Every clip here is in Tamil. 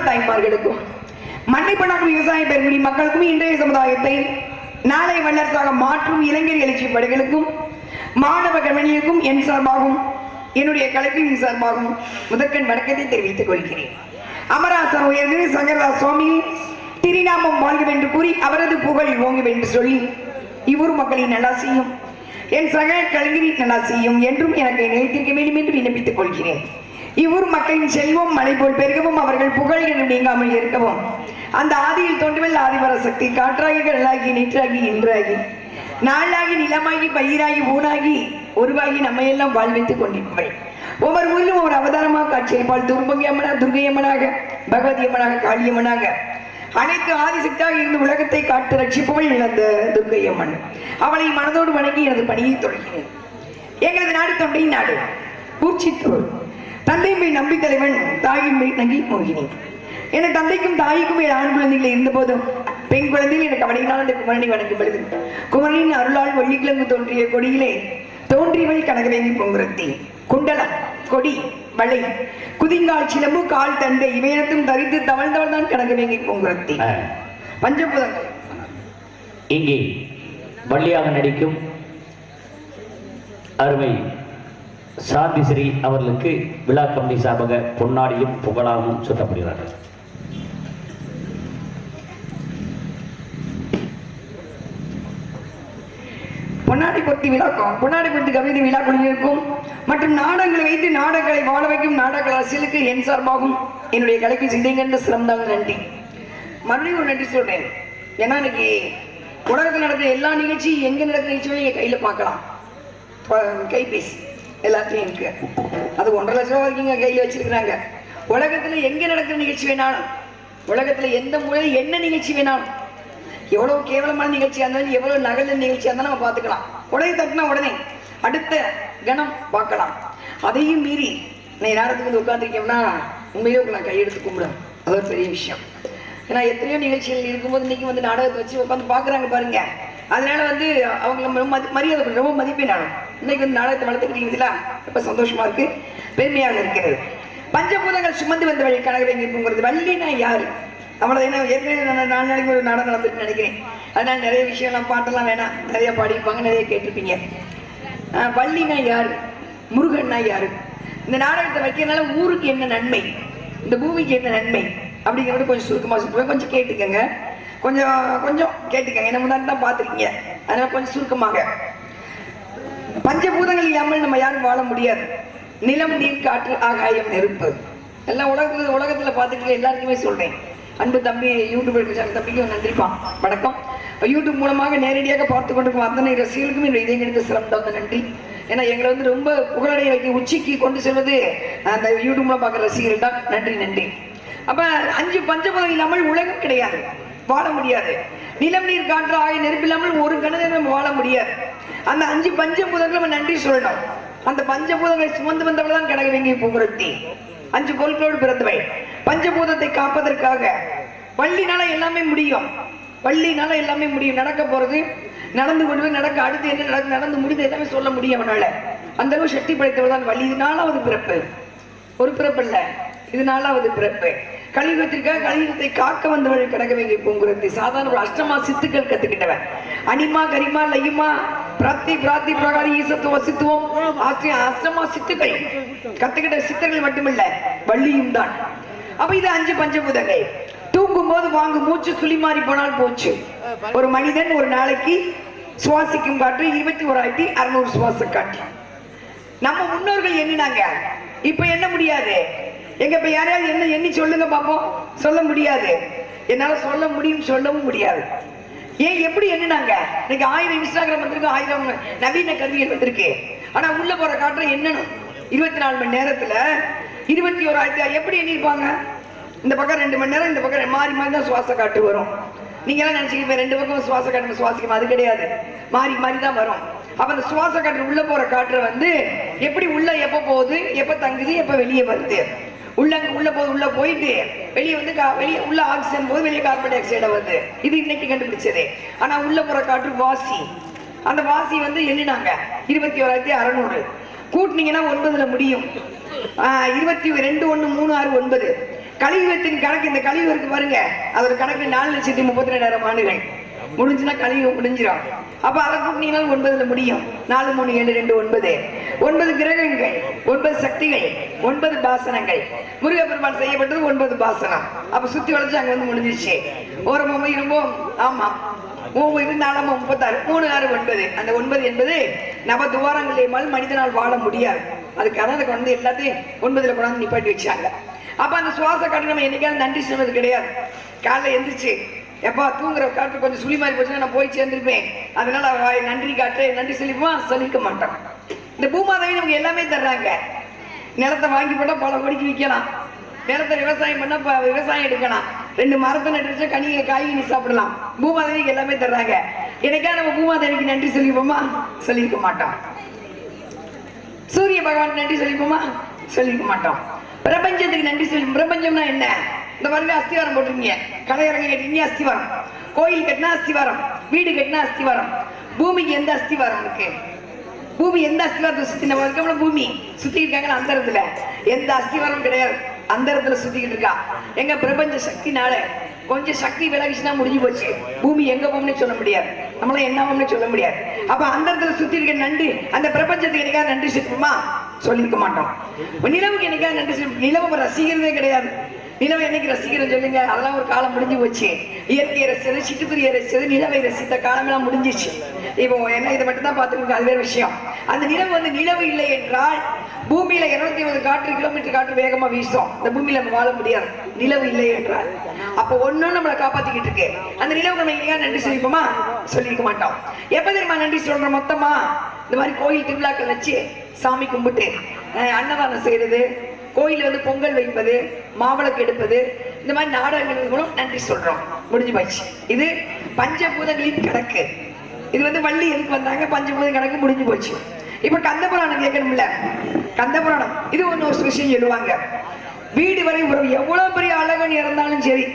தாய்மார்களுக்கும் மண்ணைப்படாத விவசாய பெருங்குடி மக்களுக்கும் இன்றைய சமுதாயத்தை நாளை வல்லரசாக மாற்றும் இளைஞர் எழுச்சி படைகளுக்கும் மாணவ கவனியருக்கும் என் சார்பாகவும் என்னுடைய கலைப்பின் சார்பாகவும் முதற்கண் வணக்கத்தை தெரிவித்துக் கொள்கிறேன். அமராசன் உயர்ந்து சங்கரதாஸ் சுவாமி திருநாமம் வாழ்க என்று கூறி அவரது புகழ் ஓங்கும் என்று சொல்லி இவ்வூர் மக்களின் நல்லாசியும் என் சக கலைஞரின் நல்லாசியும் என்றும் எனக்கு நிலைத்திருக்க வேண்டும் என்று விண்ணப்பித்துக் கொள்கிறேன். இவ்வூர் மக்களின் செல்வம் மழை போல் பெருகவும் அவர்கள் புகழ் என்று நீங்காமல் இருக்கவும் அந்த ஆதியில் தோன்றுவல் ஆதிவர சக்தி காற்றாகி கடலாகி நீற்றாகி இன்றாகி நாளாகி நிலமாகி பயிராகி ஊனாகி உருவாகி நம்மையெல்லாம் வாழ்வித்துக் கொண்டிருப்பவள் ஒவ்வொரு ஊரிலும் ஒரு அவதாரமாக காட்சியளிப்பாள். துர்பங்கி அம்மனாக, துர்கை அம்மனாக, பகவதி அம்மனாக, காளியம்மனாக அனைத்து ஆதிசக்தியாக இருந்து உலகத்தை காத்து ரட்சிப்பவள் அந்த துர்கை அம்மன். அவளை மனதோடு வணங்கி எனது பணியை தொடங்கினேன். எங்களது நாடு தொண்டை நாடு பூச்சித்தோர் தந்தையின் போய் நம்பி தலைவன் தாயின் போய் நங்கி மோகினி. என் தந்தைக்கும் தாய்க்கும் என் ஆண் குழந்தைகள் இருந்த போதும் பெண் குழந்தையில் எனக்கு கவலையினால் அந்த குமரனை வணங்கும் பொழுது குமரனின் அருளால் வெள்ளிக்கிழங்கு தோன்றிய கொடியிலே தோன்றியவள் கனகவேங்கி பொங்குரத்தி குண்டலம் கொடி வளை குதிங்கால் சிலம்பு கால் தந்தை இவையனத்தும் தரித்து தவழ்ந்தவள் தான் கனகவேங்கி பொங்குரத்தி. பஞ்சபூதங்கள் இங்கே வள்ளியாக நடிக்கும் அருமை சாந்திஸ்ரீ அவர்களுக்கு விழா கம்பெனி சார்பாக பொன்னாடியும் புகழாகவும் சுட்டப்படுகிறார்கள். பொன்னாடி பொருத்தி விழாக்கும் பொன்னாடி பொருத்தி கவிதை விழா குழுவிற்கும் மற்றும் நாடகங்களை வைத்து நாடகங்களை வாழ வைக்கும் நாடக அரசியலுக்கு என் சார்பாகும் என்னுடைய கலைக்கு சிந்தைங்கன்ற சிறந்தாங்க நன்றி. மறுபடியும் ஒரு நன்றி சொல்றேன். ஏன்னா இன்னைக்கு உலகத்தில் நடக்கிற எல்லா நிகழ்ச்சியும் எங்க நடக்கிற நிகழ்ச்சியும் எங்க கையில பார்க்கலாம். கைபேசி எல்லாத்தையும் இருக்கு. அது 1.5 லட்சம் ரூபாய் வரைக்கும் கையில் வச்சிருக்கிறாங்க. உலகத்துல எங்க நடக்கிற நிகழ்ச்சி வேணாலும், உலகத்துல எந்த மூலையில் என்ன நிகழ்ச்சி வேணாலும், எவ்வளவு கேவலமான நிகழ்ச்சியா இருந்தாலும் எவ்வளவு நகல நிகழ்ச்சியா இருந்தாலும் நம்ம பார்த்துக்கலாம். உடனே தட்டினா உடனே அடுத்த கணம் பார்க்கலாம். அதையும் மீறி நான் நேரத்துக்கு வந்து உட்காந்துருக்கேன்னா உண்மையிலே நான் கையெடுத்து கும்பிடும். அது ஒரு பெரிய விஷயம். ஏன்னா எத்தனையோ நிகழ்ச்சிகள் இருக்கும்போது இன்னைக்கு வந்து நாடகத்தை வச்சு உட்காந்து பார்க்குறாங்க பாருங்க. அதனால வந்து அவங்க மரியாதை ரொம்ப மதிப்பேனாலும் இன்னைக்கு வந்து நாடகத்தை வளர்த்துக்கிட்டீங்களா ரொம்ப சந்தோஷமா இருக்கு, பெருமையாக இருக்கிறது. பஞ்சபூதங்கள் சுமந்து வந்த வழி கனகவேங்கி பூங்கிறது. வள்ளினா யாரு அவ்வளோ என்ன ஏற்கனவே 4 நாளைக்கு ஒரு நாடகம் நடந்துட்டு நினைக்கிறேன். அதனால நிறைய விஷயம்லாம் பாட்டெல்லாம் வேணாம், நிறைய பாடிப்பாங்க, நிறைய கேட்டிருப்பீங்க. வள்ளினா யாரு, முருகன்னா யாரு, இந்த நாடகத்தை வைக்கிறதுனால ஊருக்கு என்ன நன்மை, இந்த பூமிக்கு என்ன நன்மை அப்படிங்கிறத கொஞ்சம் சுருக்கமாக சொல்லுவேன். கொஞ்சம் கேட்டுக்கங்க, கொஞ்சம் கொஞ்சம் கேட்டுக்கங்க. என்ன முன்னாடி தான் பார்த்துருக்கீங்க, அதனால கொஞ்சம் சுருக்கமாக. பஞ்சபூதங்கள் இல்லாமல் நம்ம யாரும் வாழ முடியாது. நிலம், நீர், காற்று, ஆகாயம், நெருப்பு எல்லாம் உலகத்துல பார்த்துட்டு எல்லாருக்குமே சொல்றேன். அன்பு தம்பி யூடியூப் எடுக்க தம்பிக்கு நன்றிப்பான், வணக்கம். யூடியூப் மூலமாக நேரடியாக பார்த்து கொண்டிருக்கும் அத்தனை ரசிகர்களுக்கும் என்னுடைய இதயங்களுக்கு சிறந்த நன்றி. ஏன்னா எங்களை வந்து ரொம்ப புகழடைய வைக்க உச்சிக்கு கொண்டு செல்வது அந்த யூடியூப் மூலம் பார்க்குற ரசிகர்கள் தான். நன்றி நன்றி. அப்ப 5 பஞ்சபூதம் இல்லாமல் உலகம் கிடையாது, வாழ முடியாது. நிலம், நீர், காற்று, ஆகிய நெருப்பு இல்லாமல் ஒரு கணத்தில் நம்ம வாழ முடியாது. அந்த 5 பஞ்சபூதங்கள் நம்ம நன்றி சொல்லணும். அந்த பஞ்சபூதங்களை சுமந்து வந்தவள் தான் கடகவேங்கை பூங்குருத்தி. 5 பொருட்களோடு பிறந்தவை. பஞ்சபூதத்தை காப்பதற்காக வள்ளினால எல்லாமே முடியும், வள்ளினால எல்லாமே முடியும். நடக்க போறது, நடந்து கொண்டு போய் நடக்க, அடுத்து என்ன நடக்கு, நடந்து முடிந்து எல்லாமே சொல்ல முடியும் அவனால. அந்த அளவு சக்தி படைத்தவள் தான் வள்ளி. இது 4வது பிறப்பு, ஒரு பிறப்பு இல்ல, இது 4வது பிறப்பு. கலியுகத்திற்காக கலியுகத்தை காக்க வந்தவள் கடகவேங்கை பூங்குருத்தி. சாதாரண ஒரு அஷ்டமா சித்துக்கள் கத்துக்கிட்டவன். அனிமா, கரிமா, லயிமா, பிராப்தி, பிராப்தி, பிரகாரி, ஈசத்துவ, சித்துவம், அஷ்டமா சித்துக்கள் கத்துக்கிட்ட சித்தர்கள் மட்டுமில்ல, வள்ளியும் தான். அப்ப இது 5 பஞ்சபூதங்கள். தூங்கும் போது வாங்கு மூச்சு சுழி மாறி போனால் போச்சு. ஒரு மனிதன் ஒரு நாளைக்கு சுவாசிக்கும் காற்று 21,600 சுவாச காற்று. நம்ம முன்னோர்கள் எண்ணினாங்க, இப்ப எண்ண முடியாது. எங்க இப்ப யாரையாவது என்ன எண்ணி சொல்லுங்க பாப்போம். சொல்ல முடியாது. என்னால சொல்ல முடியும், சொல்லவும் முடியாது. ஏன், எப்படி எண்ணினாங்க? இன்னைக்கு 1000 இன்ஸ்டாகிராம் வந்திருக்கு, 1000 நவீன கருவிகள் வந்திருக்கு. ஆனா உள்ள போற காற்றை எண்ணணும் 24 மணி நேரத்துல 21,000 எப்படி எண்ணிருப்பாங்க? இந்த பக்கம் 2 மணி நேரம், இந்த பக்கம் மாறி மாறி தான் சுவாச காற்று வரும். நீங்க எல்லாம் நினைச்சுக்க 2 பக்கம் சுவாச காற்று சுவாசிக்கும், அது கிடையாது, மாறி மாறி தான் வரும். அப்ப அந்த சுவாச காற்று உள்ள போற காற்று வந்து எப்படி உள்ள எப்ப போகுது, எப்ப தங்குது, எப்ப வெளியே வருது. உள்ள போது உள்ள போயிட்டு வெளியே வந்து வெளியே உள்ள ஆக்சிஜன் போது வெளியே கார்பன் டை ஆக்சைடு வருது. இது இன்னைக்கு கண்டுபிடிச்சது. ஆனா உள்ள போற காற்று வாசி. அந்த வாசி வந்து எண்ணினாங்க 21,600. கூட்டினீங்கன்னா 9ல முடியும். 22,1,3,6,9 கலியுகத்தின் கணக்கு. இந்த கலியுகம் இருக்கு பாருங்க, அதோட கணக்கு 4,32,000 ஆண்டுகள் முடிஞ்சுன்னா கலியுகம் முடிஞ்சிடும். அப்ப அதை கூட்டினீங்கன்னா 9ல முடியும். 4, 3, 7, 2, 9. 9 கிரகங்கள், 9 சக்திகள், 9 பாசனங்கள். முருகப்பெருமான் செய்யப்பட்டது 9 பாசனம். அப்ப சுத்தி வளைச்சு அங்க வந்து முடிஞ்சிச்சு. ஒரு பொம்மை இருப்போம். ஆமா, 3 4 36, 3 6 9. அந்த 9 என்பது நவ துவாரங்களில் மனிதனால் வாழ முடியாது. அதுக்காக அதுக்கு வந்து எல்லாத்தையும் 9ல கொண்டாந்து நிப்பாட்டி வச்சாங்க. அப்ப அந்த சுவாச காற்று நம்ம என்னைக்காவது நன்றி சொல்வது கிடையாது. காலைல எந்திரிச்சு எப்பா தூங்குற காற்று கொஞ்சம் சுழி மாறி போச்சுன்னா நான் போய் சேர்ந்திருப்பேன், அதனால நன்றி காற்று நன்றி சொல்லிக்க மாட்டோம். இந்த பூமாதேவி நமக்கு எல்லாமே தர்றாங்க. நிலத்தை வாங்கி போட்டா பல கோடிக்கு விற்கலாம், நிலத்தை விவசாயம் பண்ணா விவசாயம் எடுக்கலாம், 2 மரத்தை நட்டு வச்சா காய்கறி சாப்பிடலாம். பூமாதேவிக்கு எல்லாமே தர்றாங்க. எனக்கா நம்ம பூமாதேவிக்கு நன்றி சொல்லிப்போமா? சொல்லியிருக்க மாட்டோம். சூரிய பகவான் நன்றி சொல்லிப்போமா? சொல்லியிருக்க மாட்டோம். பிரபஞ்சத்துக்கு நன்றி சொல்லி. பிரபஞ்சம்னா என்ன? இந்த மாதிரி அஸ்திவாரம் போட்டிருக்கீங்க, கடையரங்க கேட்டீங்க அஸ்திவாரம், கோயில் கட்டினா அஸ்திவாரம், வீடு கட்டினா அஸ்திவாரம். பூமிக்கு எந்த அஸ்திவாரம் இருக்கு? பூமி எந்த அஸ்திவாரத்தை சுத்தி நம்ம இருக்க? பூமி சுத்தி இருக்காங்க அந்த இடத்துல எந்த அஸ்திவாரம் கிடையாது. அந்த இடத்துல சுத்திக்கிட்டு இருக்கா. எங்க பிரபஞ்ச சக்தினால கொஞ்சம் சக்தி விலகிச்சுன்னா முடிஞ்சு போச்சு. பூமி எங்க போகும்னு சொல்ல முடியாது, நம்மளால என்ன போகும்னு சொல்ல முடியாது. அப்ப அந்த இடத்துல சுத்தி இருக்க நன்றி, அந்த பிரபஞ்சத்துக்கு என்னைக்காவது நன்றி சொல்லுமா? சொல்லியிருக்க மாட்டோம். நிலவுக்கு என்னைக்காவது நன்றி சொல்ல? நிலவை ரசிக்கிறதே கிடையாது. நிலவை என்னைக்கு ரசிக்கிறேன்னு சொல்லுங்க? அதெல்லாம் ஒரு காலம் முடிஞ்சு போச்சு. இயற்கையை ரசிச்சது, சிட்டுக்குருவியை ரசிச்சது, நிலவை ரசித்த காலமெல்லாம் முடிஞ்சிச்சு. இப்போ என்ன இதை மட்டும் தான் பார்த்துருக்கோம், அது வேற விஷயம். அந்த நிலவு வந்து நிலவு இல்லை என்றால் பூமியில 250 கிலோமீட்டர் காற்று வேகமா வீசும். இந்த பூமியில நம்ம வாழ முடியாது நிலவு இல்லை என்றால். அப்போ ஒன்னும் நம்மளை காப்பாத்திக்கிட்டு இருக்கு. அந்த நிலவு நம்ம எங்கேயா நன்றி சொல்லிப்போமா? சொல்லியிருக்க மாட்டோம். எப்ப தெரியுமா நன்றி சொல்றோம்? மொத்தமா இந்த மாதிரி கோயில் திருவிழாக்கள் வச்சு சாமி கும்பிட்டு அன்னதானம் செய்யறது, கோயில வந்து பொங்கல் வைப்பது, மாவிளக்கு எடுப்பது, இந்த மாதிரி நாடகங்கள் மூலம் நன்றி சொல்றோம். முடிஞ்சு போச்சு. இது பஞ்சபூதங்களின் கணக்கு. இது வந்து வள்ளி எதுக்கு வந்தாங்க? பஞ்சபூத கணக்கு முடிஞ்சு போச்சு. இப்ப கந்தபுராணம் கேட்கணும்ல. கந்தபுராணம் இது ஒரு விஷயம் சொல்லுவாங்க. வீடு வரை உறவு. எவ்வளவு பெரிய அழகன் இறந்தாலும் சரி,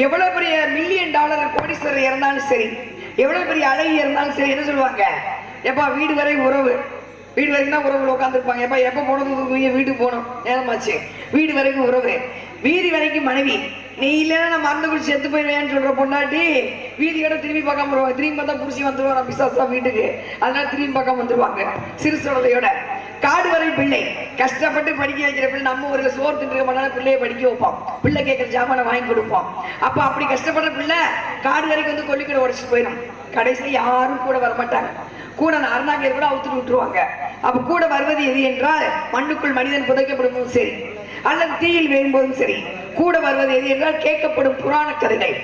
எவ்வளவு பெரிய $1,000,000 கோடீஸ்வரர் இறந்தாலும் சரி, எவ்வளவு பெரிய அழகி இருந்தாலும் சரி, என்ன சொல்லுவாங்க? எப்பா வீடு வரை உறவு. வீடு வரைக்கும் தான் உறவுல உட்காந்துருப்பாங்க. எப்ப எப்ப போனது வீட்டுக்கு போனோம், நேரமாச்சு. வீடு வரைக்கும் உறவு, வீதி வரைக்கும் மனைவி. நீ இல்லைன்னா நான் மறந்து குடிச்சு செத்து போயிடுவேன்னு சொல்ற பொண்டாட்டி வீதியோட திரும்பி பார்க்காம வருவாங்க. திரும்பி பார்த்தா குடிச்சு வந்துருவாங்க பிசாசா வீட்டுக்கு, அதனால திரும்பி பார்க்காம வந்துருவாங்க சிறு சுடலையோட. காடு வரை பிள்ளை கஷ்டப்பட்டு படிக்க வைக்கிற பிள்ளை. நம்ம ஊரில் சோறு தின்றுக்க மாட்டாலும் பிள்ளைய படிக்க வைப்போம், பிள்ளை கேட்குற ஜாமானை வாங்கி கொடுப்போம். அப்போ அப்படி கஷ்டப்படுற பிள்ளை காடு வரைக்கும் வந்து கொல்லிக்கடை உடச்சிட்டு போயிடும். கடைசியில் யாரும் கூட வரமாட்டாங்க, கூட அந்த அருணாக்கியர் கூட அவுத்துட்டு விட்டுருவாங்க. அப்போ கூட வருவது எது என்றால் மண்ணுக்குள் மனிதன் புதைக்கப்படும் போதும் சரி அல்லது தீயில் வேகும் போதும் சரி கூட வருவது எது என்றால் கேட்கப்படும் புராண கதைகள்,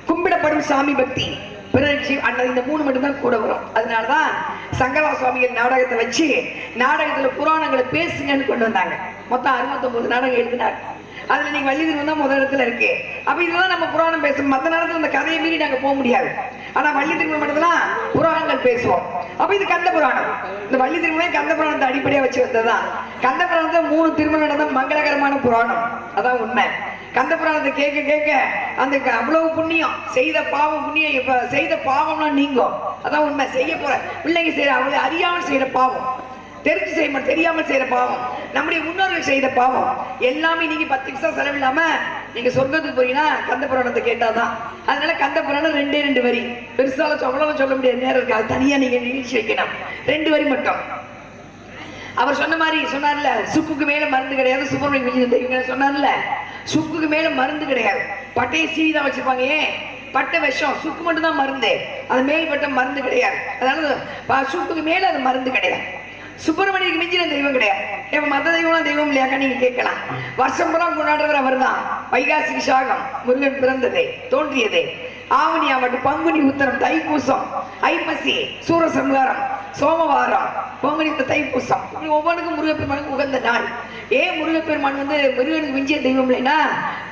கும்பிடப்படும் சாமி பக்தி, பிறகு அண்ணன் இந்த 3 மட்டும்தான் கூட வரும். அதனாலதான் சங்கரா சுவாமிகள் நாடகத்தை வச்சு நாடகத்துல புராணங்களை பேசுங்கன்னு கொண்டு வந்தாங்க. மொத்தம் 69 நாடகம் எழுதினாங்க. அதுல நீங்க வள்ளி திருமணம் தான் முதல் இடத்துல இருக்கு. அப்ப இதுதான் நம்ம புராணம் பேசணும். மற்ற நேரத்துல இந்த கதையை மீறி நாங்க போக முடியாது. ஆனா வள்ளி திருமணம் மட்டும்தான் புராணங்கள் பேசுவோம். அப்ப இது கந்த புராணம். இந்த வள்ளி திருமணம் கந்த புராணத்தை அடிப்படையா வச்சு வந்ததுதான். கந்த புராணத்தை 3 திருமணம் நடந்த மங்களகரமான புராணம். அதான் உண்மை. கந்த புராணத்தை கேட்க கேட்க அந்த அவ்வளவு புண்ணியம், செய்த பாவம் புண்ணியம் இப்ப செய்த பாவம்லாம் நீங்கும். அதான் உண்மை. செய்ய போற பிள்ளைங்க செய்யற அவளை அறியாமல் செய்யற பாவம், தெரிஞ்சு செய்ய தெரியாமல் செய்யற பாவம், நம்முடைய முன்னோர்கள் செய்த பாவம் எல்லாமே நீங்க 10 நிமிஷம் செலவில்லாம நீங்க சொர்க்கத்துக்கு போறீங்கன்னா கந்த புராணத்தை கேட்டாதான். அதனால கந்த புராணம் 2 வரி, பெருசால அவ்வளவு சொல்ல முடியாது, நேரம் இருக்கு. அது தனியா நீங்க நிகழ்ச்சி வைக்கணும். 2 வரி மட்டும். அவர் சொன்ன மாதிரி சொன்னார்ல, சுக்குக்கு மேல மருந்து கிடையாது. சுப்பிரமணியம் இவங்க சொன்னார்ல, சுக்குக்கு மேல மருந்து கிடையாது. பட்டையை சீவிதான் வச்சிருப்பாங்க. ஏன்? பட்டை விஷம், சுக்கு மட்டும் தான் மருந்து, அது மேல் பட்ட மருந்து கிடையாது. அதனால சுக்குக்கு மேல அது மருந்து கிடையாது. சுப்பிரமணியருக்கு மிஞ்சின தெய்வம் கிடையாது. இப்ப மத்த தெய்வம்லாம் தெய்வம் இல்லையாக்கா நீங்க கேட்கலாம். வருஷம் பூரா கொண்டாடுறவர் அவர் தான். வைகாசி விசாகம் முருகன் பிறந்தது தோன்றியது, ஆவணி ஆவட்டு பங்குனி உத்தரம் தைப்பூசம் ஐப்பசி சூரசம்ஹாரம் சோமவாரம் பங்குனி தைப்பூசம், இப்படி ஒவ்வொன்றுக்கும் முருகப்பெருமானுக்கு உகந்த நாள். ஏன் முருகப்பெருமான் வந்து முருகனுக்கு மிஞ்சிய தெய்வம் இல்லைன்னா,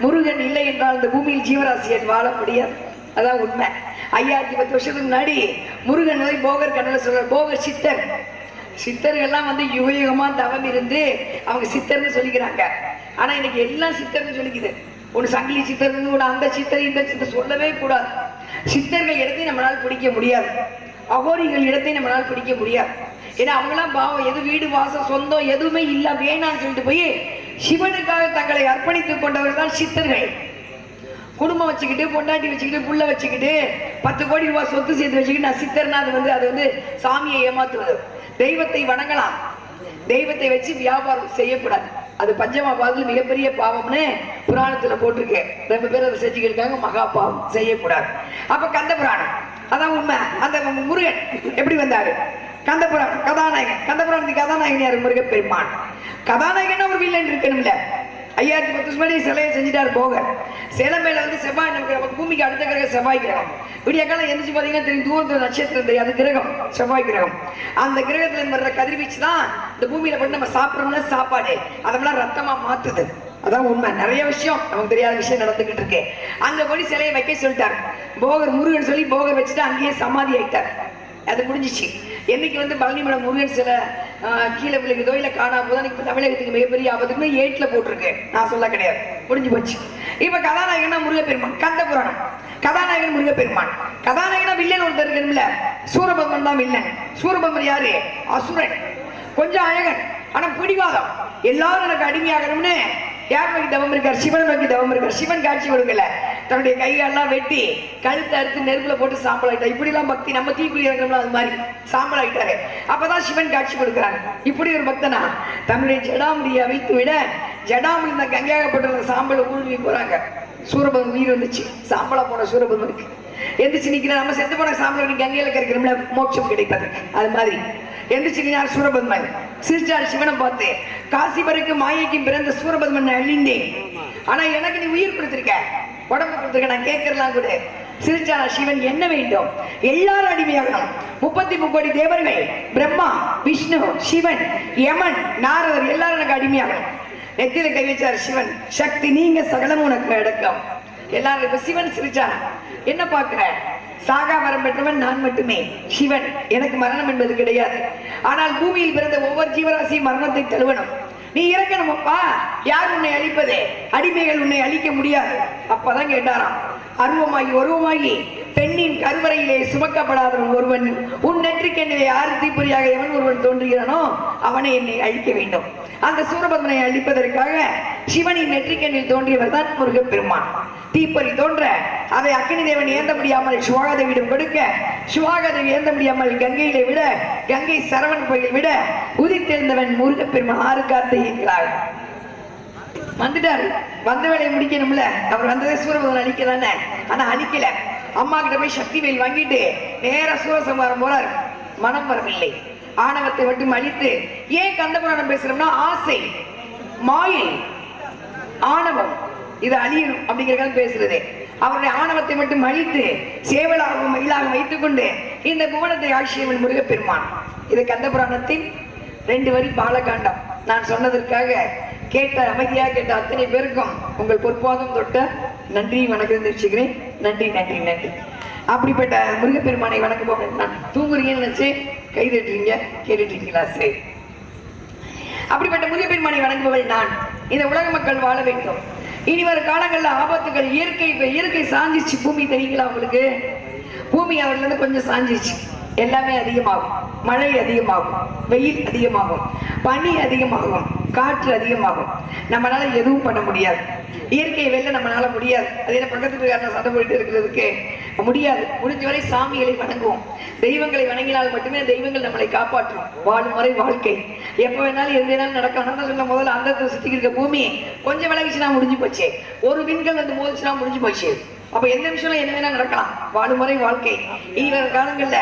முருகன் இல்லை என்றால் இந்த பூமியில் ஜீவராசியன் வாழ முடியாது. அதான் உண்மை. 5010 வருஷத்துக்கு முன்னாடி முருகன் வந்து போகர் கண்ணல சொல்ற, போகர் சித்தர். சித்தர்கள்லாம் வந்து யுகயுகமா தவம் இருந்து அவங்க சித்தர்னு சொல்லிக்கிறாங்க. ஆனா இன்னைக்கு எல்லாம் சித்தர்னு சொல்லிக்குது. ஒன்று சங்கிலி சித்தர், ஒன்று அந்த சித்தர், இந்த சித்தர் சொல்லவே கூடாது. சித்தர்கள் இடத்தையும் நம்மளால் பிடிக்க முடியாது, அகோரிகள் இடத்தையும் நம்மளால் பிடிக்க முடியாது. ஏன்னா அவங்களாம் பாவம், எது வீடு வாசம் சொந்தம் எதுவுமே இல்ல வேணான்னு சொல்லிட்டு போய் சிவனுக்காக தங்களை அர்ப்பணித்துக் கொண்டவர்கள் தான் சித்தர்கள். குடும்பம் வச்சுக்கிட்டு பொண்டாட்டி வச்சுக்கிட்டு புள்ள வச்சுக்கிட்டு 10 கோடி ரூபாய் சொத்து சேர்த்து வச்சுக்கிட்டு நான் சித்தர்னா அது வந்து சாமியை ஏமாத்துவது. தெய்வத்தை வணங்கலாம், தெய்வத்தை வச்சு வியாபாரம் செய்யக்கூடாது. அது பஞ்சமபாவத்தில் மிகப்பெரிய பாவம்னு புராணத்துல போட்டிருக்கேன். ரொம்ப பேர் அதை செஞ்சுக்கிட்டு இருக்காங்க. மகா பாவம் செய்யக்கூடாது. அப்ப கந்த புராணம் அதான் உண்மை. அந்த முருகன் எப்படி வந்தாரு? கந்த புராணம் கதாநாயகன். கந்த புராணத்துக்கு கதாநாயகன் யாரு? முருகப்பெருமான். கதாநாயகன் ஒரு வில்லன் இருக்கணும்ல. 5010 வருஷம் முன்னாடி சிலையை செஞ்சுட்டாரு போகர். சிலை மேல வந்து செவ்வாய், நமக்கு பூமிக்கு அடுத்த கிரகம் செவ்வாய் கிரகம். விடிய காலம் எந்திரிச்சு பாத்தீங்கன்னா தெரியும், தூரத்துல நட்சத்திரம் தெரியும், அது கிரகம் செவ்வாய் கிரகம். அந்த கிரகத்துல வர்ற கதிர்வீச்சு தான் இந்த பூமியில போட்டு நம்ம சாப்பிட்றோம்ல சாப்பாடு அதெல்லாம் ரத்தமா மாத்துது. அதான் உண்மை. நிறைய விஷயம் நமக்கு தெரியாத விஷயம் நடந்துகிட்டு இருக்கு. அங்க போய் சிலையை வைக்க சொல்லிட்டாரு போகர். முருகன் சொல்லி போகர் வச்சுட்டு அங்கேயே சமாதி ஆயிட்டார். அது முடிஞ்சிச்சு. என்னைக்கு வந்து பழனிமலை முருகன் சில கீழே விழுகுதோ இல்லை காணாம போதோ, இப்போ தமிழகத்துக்கு மிகப்பெரிய ஆபத்துக்குமே ஏட்டில் போட்டிருக்கு. நான் சொல்ல கிடையாது, முடிஞ்சு போச்சு. இப்ப கதாநாயகனா முருகப்பெருமான். கந்த புராணம் கதாநாயகன் முருகப்பெருமான். கதாநாயகனா வில்லன் ஒருத்தர் இருக்கணும்ல. சூரபத்மன் தான் வில்லன். சூரபத்மன் யாரு? அசுரன். கொஞ்சம் அழகன், ஆனா பிடிவாதம். எல்லாரும் எனக்கு அடிமையாகணும்னு யார் நோக்கி தவம் இருக்கார்? சிவன் நோக்கி தவம் இருக்கார். சிவன் காட்சி கொடுக்கல, தன்னுடைய கையெல்லாம் வெட்டி கழுத்தை அறுத்து நெருப்புல போட்டு சாம்பல் ஆயிட்டார். இப்படி எல்லாம் பக்தி நம்ம தீக்குழி இறங்கணும்ல அது மாதிரி சாம்பல் ஆயிட்டாரு. அப்பதான் சிவன் காட்சி கொடுக்கிறாங்க. இப்படி ஒரு பக்தனா தன்னுடைய ஜடாமுடியை வைத்து விட ஜடாமுடி இந்த கங்கையாகப்பட்ட சாம்பலை ஊழுவி போறாங்க. சூரபத்மன் உயிர் வந்துச்சு. சாம்பலா போன சூரபத்மனுக்கு எந்திரிச்சு நிக்கிற, நம்ம செத்து போன சாம்பலை கங்கையில கரைக்கிறோம்ல மோட்சம் கிடைப்பது, அது மாதிரி எந்திரிச்சிருந்தார் சூரபத்மன். சிரிச்சார் சிவனை பார்த்து, காசிபருக்கு மாயைக்கும் பிறந்த சூரபத்மன் அழிந்தேன், ஆனா எனக்கு நீ உயிர் கொடுத்திருக்க, உடம்பு கொடுத்திருக்க, நான் கேட்கறலாம் கூட. சிரிச்சாரா சிவன், என்ன வேண்டும்? எல்லாரும் அடிமையாகணும். 33 கோடி தேவர்கள், பிரம்மா விஷ்ணு சிவன் யமன் நாரதர் எல்லாரும் எனக்கு அடிமையாகணும். நெத்தியில கை வச்சார் சிவன். சக்தி நீங்க சகலம் உனக்கு அடக்கம். எல்லாரும் இப்ப சிவன் சிரிச்சார். என்ன பாக்குற? சாகா வரம் பெற்றவன் நான் மட்டுமே. சிவன், எனக்கு மரணம் என்பது கிடையாது. ஆனால் பூமியில் பிறந்த ஒவ்வொரு ஜீவராசியும் மரணத்தை தழுவணும். நீ இறக்கணும் அப்பா. யார் உன்னை அழிப்பதே? அடிமைகள் உன்னை அழிக்க முடியாது. அப்பதான் கேட்டாராம். அருவமாகி ஒருவமாகி பெண்ணின் கருவறையிலே சுமக்கப்படாதவன் ஒருவன் உன் நெற்றிக்கண்ணிலே ஆறு தீப்பொறியாக எவன் ஒருவன் தோன்றுகிறானோ அவனை என்னை அழிக்க வேண்டும். அந்த சூரபத்மனை அழிப்பதற்காக சிவனின் நெற்றிக்கண்ணில் தோன்றியவர் தான் முருகப்பெருமான். தீப்பொறி தோன்ற அதை அக்கினி தேவன் ஏந்த முடியாமல் சுவாகாதேவியிடம் கொடுக்க, சுவாகாதேவி ஏந்த முடியாமல் கங்கையிலே விட, கங்கை சரவண கோயில் விட உதித்தெழுந்தவன் முருகப்பெருமான் ஆறு காத்தை என்கிறார். வந்துட்டாரு, வந்த வேலையை முடிக்கணும்ல. அவர் வந்ததே சூரபத்மன் அழிக்க தானே, ஆனா அழிக்கல. அம்மா கிட்ட போய் சக்தி வேல் வாங்கிட்டு நேர சூரசம்ஹாரம் போறார். மனம் வரவில்லை. ஆணவத்தை மட்டும் அழித்து, ஏன் கந்தபுராணம் பேசுறோம்னா ஆசை, மாயை, ஆணவம் இது அழியணும் அப்படிங்கிறத பேசுறது. அவருடைய ஆணவத்தை மட்டும் அழித்து சேவலாகவும் மயிலாக வைத்துக் கொண்டு இந்த புவனத்தை ஆட்சியவன் முருகப்பெருமான். இது கந்தபுராணத்தின் 2 வரி பாலகாண்டம். நான் சொன்னதற்காக கேட்ட அமைதியாக கேட்ட அத்தனை பேருக்கும் உங்கள் பொற்பாதம் தொட்ட நன்றி வணக்கம் தெரிவிச்சுக்கிறேன். நன்றி நன்றி நன்றி. அப்படிப்பட்ட முருகப்பெருமானை வணக்கம். நான் தூங்குறீங்கன்னு நினைச்சு கை தட்டுறீங்க, கேட்டுட்டீங்களா? சரி. அப்படிப்பட்ட முருகப்பெருமானை வணங்குபவள் நான். இந்த உலக மக்கள் வாழ வேண்டும். இனி வரும் காலங்களில் ஆபத்துகள் இயற்கை சாஞ்சிச்சு. பூமி தெரியுங்களா உங்களுக்கு? பூமி அவர்ல இருந்து கொஞ்சம் சாஞ்சிச்சு. எல்லாமே அதிகமாகும். மழை அதிகமாகும், வெயில் அதிகமாகும், பனி அதிகமாகும், காற்று அதிகமாகும். நம்மளால எதுவும் பண்ண முடியாது. இயற்கை வெல்ல நம்மளால முடியாது. அதே பக்கத்துக்கு சண்டை போயிட்டு இருக்கிறதுக்கு முடியாது. முடிஞ்ச வரை சாமிகளை வணங்குவோம். தெய்வங்களை வணங்கினால் மட்டுமே தெய்வங்கள் நம்மளை காப்பாற்றும். வாழும் வரை வாழ்க்கை. எப்ப வேணாலும் எது வேணாலும் நடக்கணும். முதல்ல அந்த சுத்தி இருக்க பூமி கொஞ்சம் விலகிச்சுனா முடிஞ்சு போச்சு. ஒரு விண்கள் வந்து மோதிச்சுனா முடிஞ்சு போச்சு. அப்ப எந்த நிமிஷம் என்ன வேணா நடக்கலாம். வாழும் வரை வாழ்க்கை. இனி வரும் காலங்கள்ல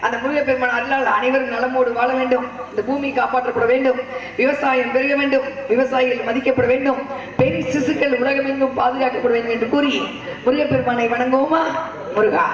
அந்த முருகப்பெருமான் அருளால் அனைவரும் நலமோடு வாழ வேண்டும். இந்த பூமி காப்பாற்றப்பட வேண்டும். விவசாயம் பெருக வேண்டும். விவசாயிகள் மதிக்கப்பட வேண்டும். பெண் சிசுக்கள் உலகமெங்கும் பாதுகாக்கப்பட வேண்டும் என்று கூறி முருகப்பெருமானை வணங்குவோமா? முருகா.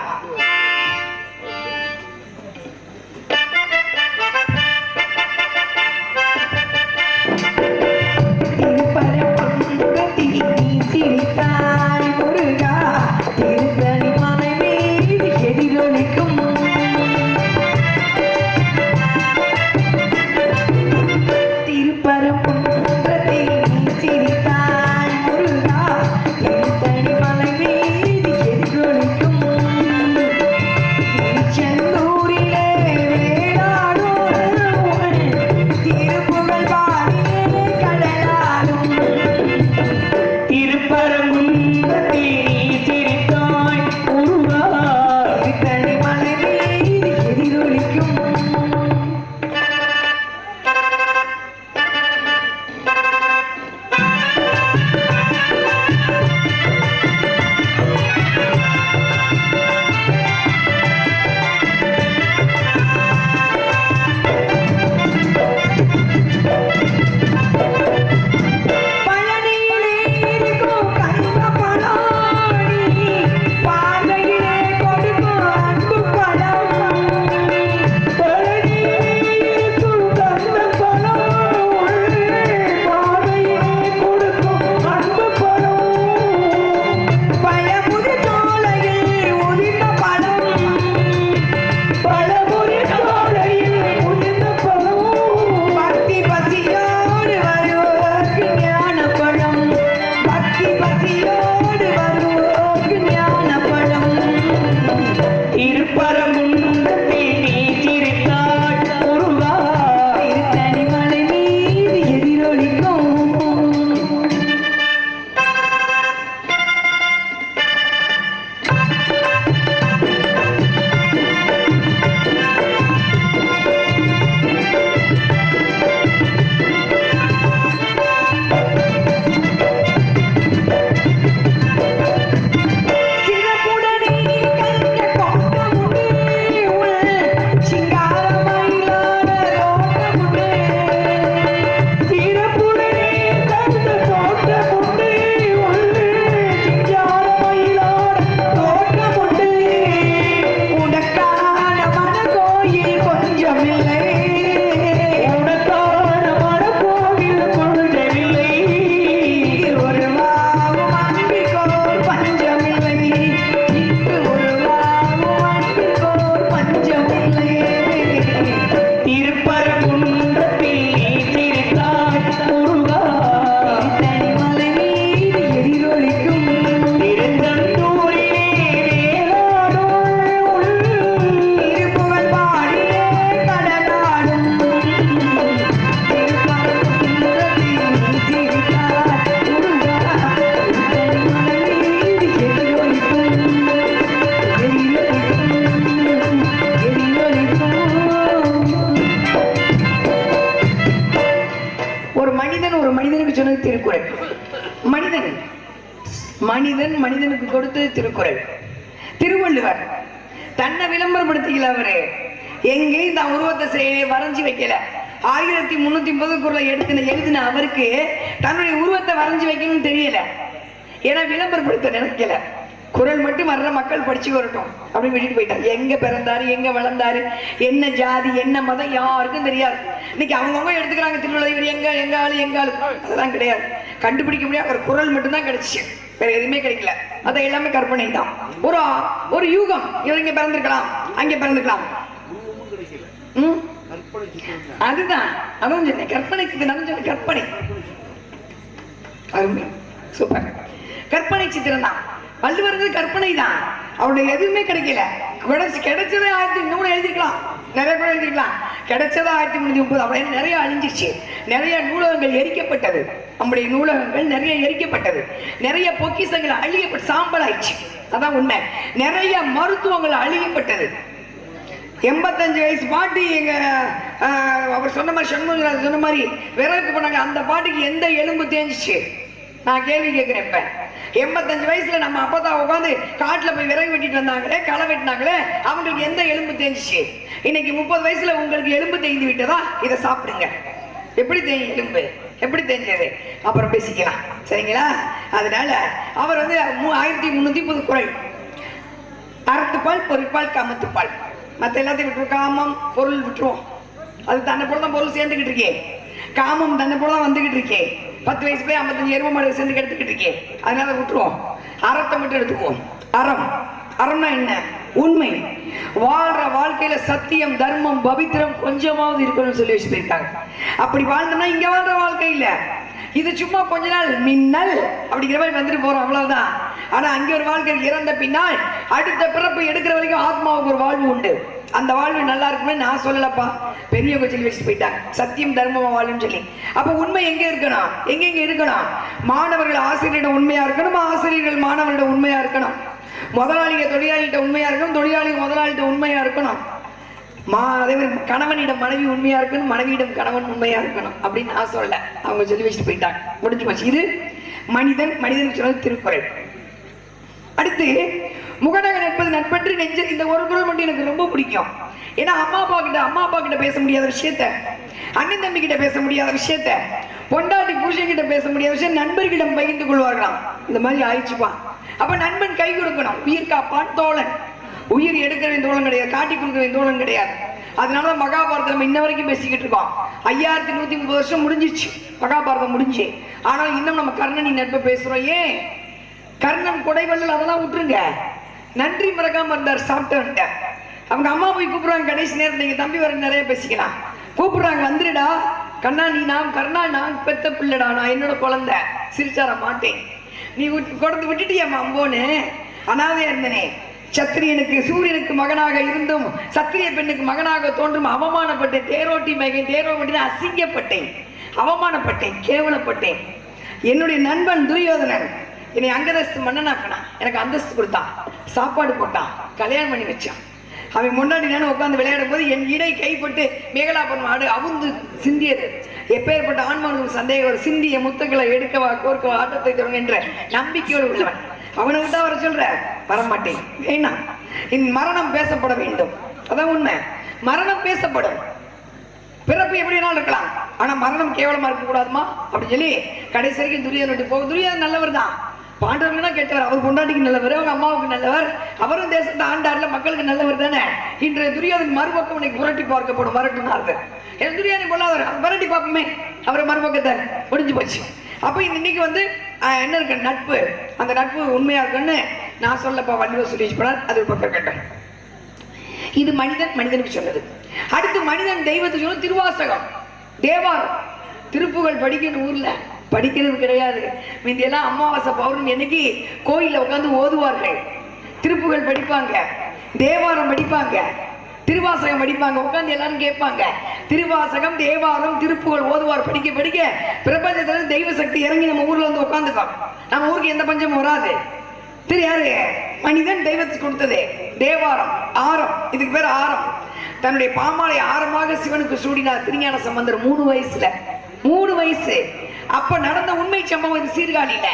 திருக்குறள். மனிதன் மனிதன் மனிதனுக்கு கொடுத்தது திருக்குறள். திருவள்ளுவர் தன்னை விளம்பரப்படுத்திக்கல. அவரு எங்கேயும் தான் உருவத்தை செய்ய வரைஞ்சி வைக்கல. 1330 குறளை எழுதின அவருக்கு தன்னுடைய உருவத்தை வரைஞ்சி வைக்கணும்னு தெரியல. ஏன்னா விளம்பரப்படுத்த நினைக்கல. குறள் மட்டும் வர்ற மக்கள் படிச்சு வரட்டும் அப்படின்னு விட்டுட்டு போயிட்டார். எங்க பிறந்தாரு, எங்க வளர்ந்தாரு, என்ன ஜாதி, என்ன மதம் யாருக்கும் தெரியாது. இன்னைக்கு அவங்கவுங்க எடுத்துக்கிறாங்க திருவள்ளுவர் இவர் எங்க ஆளு. அதெல்லாம் கிடையாது. கண்டுபிடிக்க முடியாது. ஒரு குறள் மட்டும்தான் கிடைச்சிச்சு, வேற எதுவுமே கிடைக்கல. அது எல்லாமே கற்பனை தான். ஒரு யூகம். இவர் இங்க பிறந்திருக்கலாம், அங்கே பிறந்திருக்கலாம். அதுதான் அதான் சொன்னேன். கற்பனை சித்திரம். கற்பனை அருமை, சூப்பர். கற்பனை சித்திரம் தான். வள்ளுவருக்கு கற்பனை தான். அவருடைய எதுவுமே கிடைக்கல. கிடைச்சதே 1300 எழுதிக்கலாம், நிறைய கூட எழுதிக்கலாம். கிடைச்சதா 1330. அப்படின்னு நிறைய அழிஞ்சிச்சு. நிறைய நூலகங்கள் எரிக்கப்பட்டது. நம்முடைய நூலகங்கள் நிறைய எரிக்கப்பட்டது. நிறைய பொக்கிஷங்கள் அழியப்பட்டு சாம்பல் ஆயிடுச்சு. அதான் உண்மை. நிறைய மருத்துவங்கள் அழியப்பட்டது. 85 வயசு பாட்டி எங்க அவர் சொன்ன மாதிரி சண்முகராஜ் சொன்ன மாதிரி விறகுக்கு போனாங்க. அந்த பாட்டிக்கு எந்த எலும்பு தேஞ்சிச்சு? நான் கேள்வி கேட்கிறேன். இப்ப 85 வயசுல நம்ம அப்பதான் உட்காந்து காட்டுல போய் விறகு வெட்டிட்டு வந்தாங்களே, களை வெட்டினாங்களே, அவங்களுக்கு எந்த எலும்பு தேஞ்சிச்சு? இன்னைக்கு 30 வயசுல உங்களுக்கு எலும்பு தேய்ந்து விட்டதா? இதை சாப்பிடுங்க. எப்படி தேயும் எலும்பு? எப்படி தேஞ்சது? அப்புறம் பேசிக்கலாம், சரிங்களா? அதனால அவர் 1330 குறள். அறத்துப்பால், பொறிப்பால், காமத்துப்பால். மற்ற எல்லாத்தையும் விட்டுருவோம். காமம் பொருள் விட்டுருவோம். அது தன்னை போல தான் பொருள் சேர்ந்துக்கிட்டு இருக்கே. காமம் தன்னை போல தான் வந்துகிட்டு இருக்கே. 10 வயசு போய் 55 எரும மாடு சேர்ந்து எடுத்துக்கிட்டு இருக்கே. அதனால விட்டுருவோம். அறத்தை மட்டும் எடுத்துக்குவோம். அறம். அறம்னா என்ன? உண்மை. வாழ்ற வாழ்க்கையில சத்தியம், தர்மம், பவித்திரம் கொஞ்சமாவது இருக்கணும்னு சொல்லி வச்சு போயிருக்காங்க. அப்படி வாழ்ந்தோம்னா இங்க வாழ்ற வாழ்க்கை இல்ல. இது சும்மா கொஞ்ச நாள் மின்னல் அப்படிங்கிற மாதிரி வந்துட்டு போறோம், அவ்வளவுதான். ஆனா அங்க ஒரு வாழ்க்கை. இறந்த பின்னால் அடுத்த பிறப்பு எடுக்கிற வரைக்கும் ஆத்மாவுக்கு ஒரு வாழ்வு உண்டு. அந்த வாழ்வு நல்லா இருக்குமே நான் சொல்லலப்பா, பெரியவங்க சொல்லி வச்சுட்டு போயிட்டாங்க. சத்தியம் தர்மமா வாழுன்னு சொல்லி. அப்ப உண்மை எங்க இருக்கணும்? எங்க இருக்கணும்? மாணவர்கள் ஆசிரியரிடம் உண்மையா இருக்கணும், ஆசிரியர்கள் மாணவரிடம் உண்மையா இருக்கணும். முதலாளிக தொழிலாளிகிட்ட உண்மையா இருக்கணும், தொழிலாளி முதலாளிகிட்ட உண்மையா இருக்கணும். அதே மாதிரி கணவனிடம் மனைவி உண்மையா இருக்கணும், மனைவியிடம் கணவன் உண்மையா இருக்கணும் அப்படின்னு நான் சொல்ல, அவங்க சொல்லி வச்சுட்டு போயிட்டாங்க. முடிஞ்சு போச்சு. இது மனிதனுக்கு சொன்னது திருக்குறள். அடுத்து முகநக நட்பது நட்பற்று நெஞ்ச. இந்த ஒரு குறள் மட்டும் எனக்கு ரொம்ப பிடிக்கும். ஏன்னா அம்மா அப்பா கிட்ட பேச முடியாத விஷயத்த, அண்ணன் தம்பி கிட்ட பேச முடியாத விஷயத்த, பொண்டாட்டி புருஷன் கிட்ட பேச முடியாத விஷயம் நண்பர்களிடம் பகிர்ந்து கொள்வார்களாம். இந்த மாதிரி ஆயிடுச்சுப்பா. அப்ப நண்பன் கை கொடுக்கணும். உயிர் காப்பான் தோழன். உயிர் எடுக்க வேண்டிய தோழன் கிடையாது, காட்டி கொடுக்க வேண்டிய தோழன் கிடையாது. அதனாலதான் மகாபாரதம் நம்ம இன்ன வரைக்கும் பேசிக்கிட்டு இருக்கோம். 5130 வருஷம் முடிஞ்சிச்சு மகாபாரதம் முடிஞ்சு. ஆனால் இன்னும் நம்ம கர்ணனின் நட்பை பேசுறோம். ஏன்? கர்ணன் கொடைவள்ளல் அதெல்லாம் விட்டுருங்க. நன்றி மறக்காம இருந்தார். சாப்பிட்டு அவங்க அம்மா போய் கூப்பிடுறாங்க கடைசி நேரத்தில், நீங்க தம்பி வர நிறைய பேசிக்கலாம். கூப்பிடுறாங்க, வந்துடுடா கண்ணா, நீ கர்ணா நான் பெத்த பிள்ளைடா, நான் என்னோட குழந்தை, சிரிச்சார மாட்டேன், நீ கொடுத்து விட்டுட்டியம்மா அம்போன்னு. அனாதையா இருந்தனே, சத்திரியனுக்கு சூரியனுக்கு மகனாக இருந்தும் சத்திரிய பெண்ணுக்கு மகனாக தோன்றும் அவமானப்பட்டேன். தேரோட்டி மகன் தேரோட்டி அசிங்கப்பட்டேன், அவமானப்பட்டேன், கேவலப்பட்டேன். என்னுடைய நண்பன் துரியோதனன் என்னை அங்கதஸ்து மன்னனாக்கினான். எனக்கு அந்தஸ்து கொடுத்தான், சாப்பாடு போட்டான், கல்யாணம் பண்ணி வச்சான். அவன் முன்னாடி நான் உட்காந்து விளையாடும் போது என் இடை கைப்பட்டு மேகலாபுரம் ஆடு அவுந்து சிந்தியது. எப்பேற்பட்ட ஆன்மானுக்கு சந்தேகம் ஒரு சிந்திய முத்துக்களை எடுக்கவா கோர்க்கவா ஆட்டத்தை தொடங்க என்ற நம்பிக்கையோடு உள்ளவன். அவனை விட்டா வர சொல்ற, வரமாட்டேன், வேணாம். இந்த மரணம் பேசப்பட வேண்டும். அதான் உண்மை. மரணம் பேசப்படும். பிறப்பு எப்படினாலும் இருக்கலாம், ஆனா மரணம் கேவலமா இருக்க கூடாதுமா அப்படின்னு சொல்லி கடைசி வரைக்கும் துரியோதனன் போக. துரியோதனன் நல்லவர் தான், பாண்டவர்களா கேட்டவர். அவர் பொண்டாட்டிக்கு நல்லவர், அவங்க அம்மாவுக்கு நல்லவர், அவரும் தேசத்தை ஆண்டார்ல, மக்களுக்கு நல்லவர் தானே. இன்றைய துரியோதனன் மறுபக்கம் இன்னைக்கு புரட்டி பார்க்கப்படும். வரட்டுனார்கள் என் துரியோதனன் பொல்லாதவர், புரட்டி பார்ப்போமே அவரை மறுபக்கத்தை. முடிஞ்சு போச்சு. அப்ப இன்னைக்கு என்ன இருக்கு? நட்பு. அந்த நட்பு உண்மையா இருக்குன்னு நான் சொல்லப்பா வள்ளுவர் சொல்லி போனார். அது ஒரு பக்கம் கட்டம். இது மனிதனுக்கு சொன்னது. அடுத்து மனிதன் தெய்வத்துக்கு சொன்னது திருவாசகம், தேவாரம். திருப்புகழ் படிக்கணும், ஊர்ல படிக்கிறது கிடையாது. முந்தியெல்லாம் அமாவாசை பௌர்ணமி அன்னைக்கு கோயில்ல உட்காந்து ஓதுவார்கள். திருப்புகழ் படிப்பாங்க, தேவாரம் படிப்பாங்க, திருவாசகம் படிப்பாங்க. உட்காந்து எல்லாரும் கேட்பாங்க. திருவாசகம், தேவாரம், திருப்புகழ் ஓதுவார். படிக்க படிக்க பிரபஞ்சத்துல தெய்வ சக்தி இறங்கி நம்ம ஊர்ல வந்து உட்காந்துக்கோம். நம்ம ஊருக்கு எந்த பஞ்சமும் வராது. யாரு? மனிதன் தெய்வத்துக்கு கொடுத்தது தேவாரம், ஆரம். இதுக்கு பேர் ஆரம். தன்னுடைய பாமாலை ஆரமாக சிவனுக்கு சூடினார் திருஞான சம்பந்தர் 3 வயசுல. 3 வயசு. அப்ப நடந்த உண்மை சம்பவம் இது சீர்காழியில.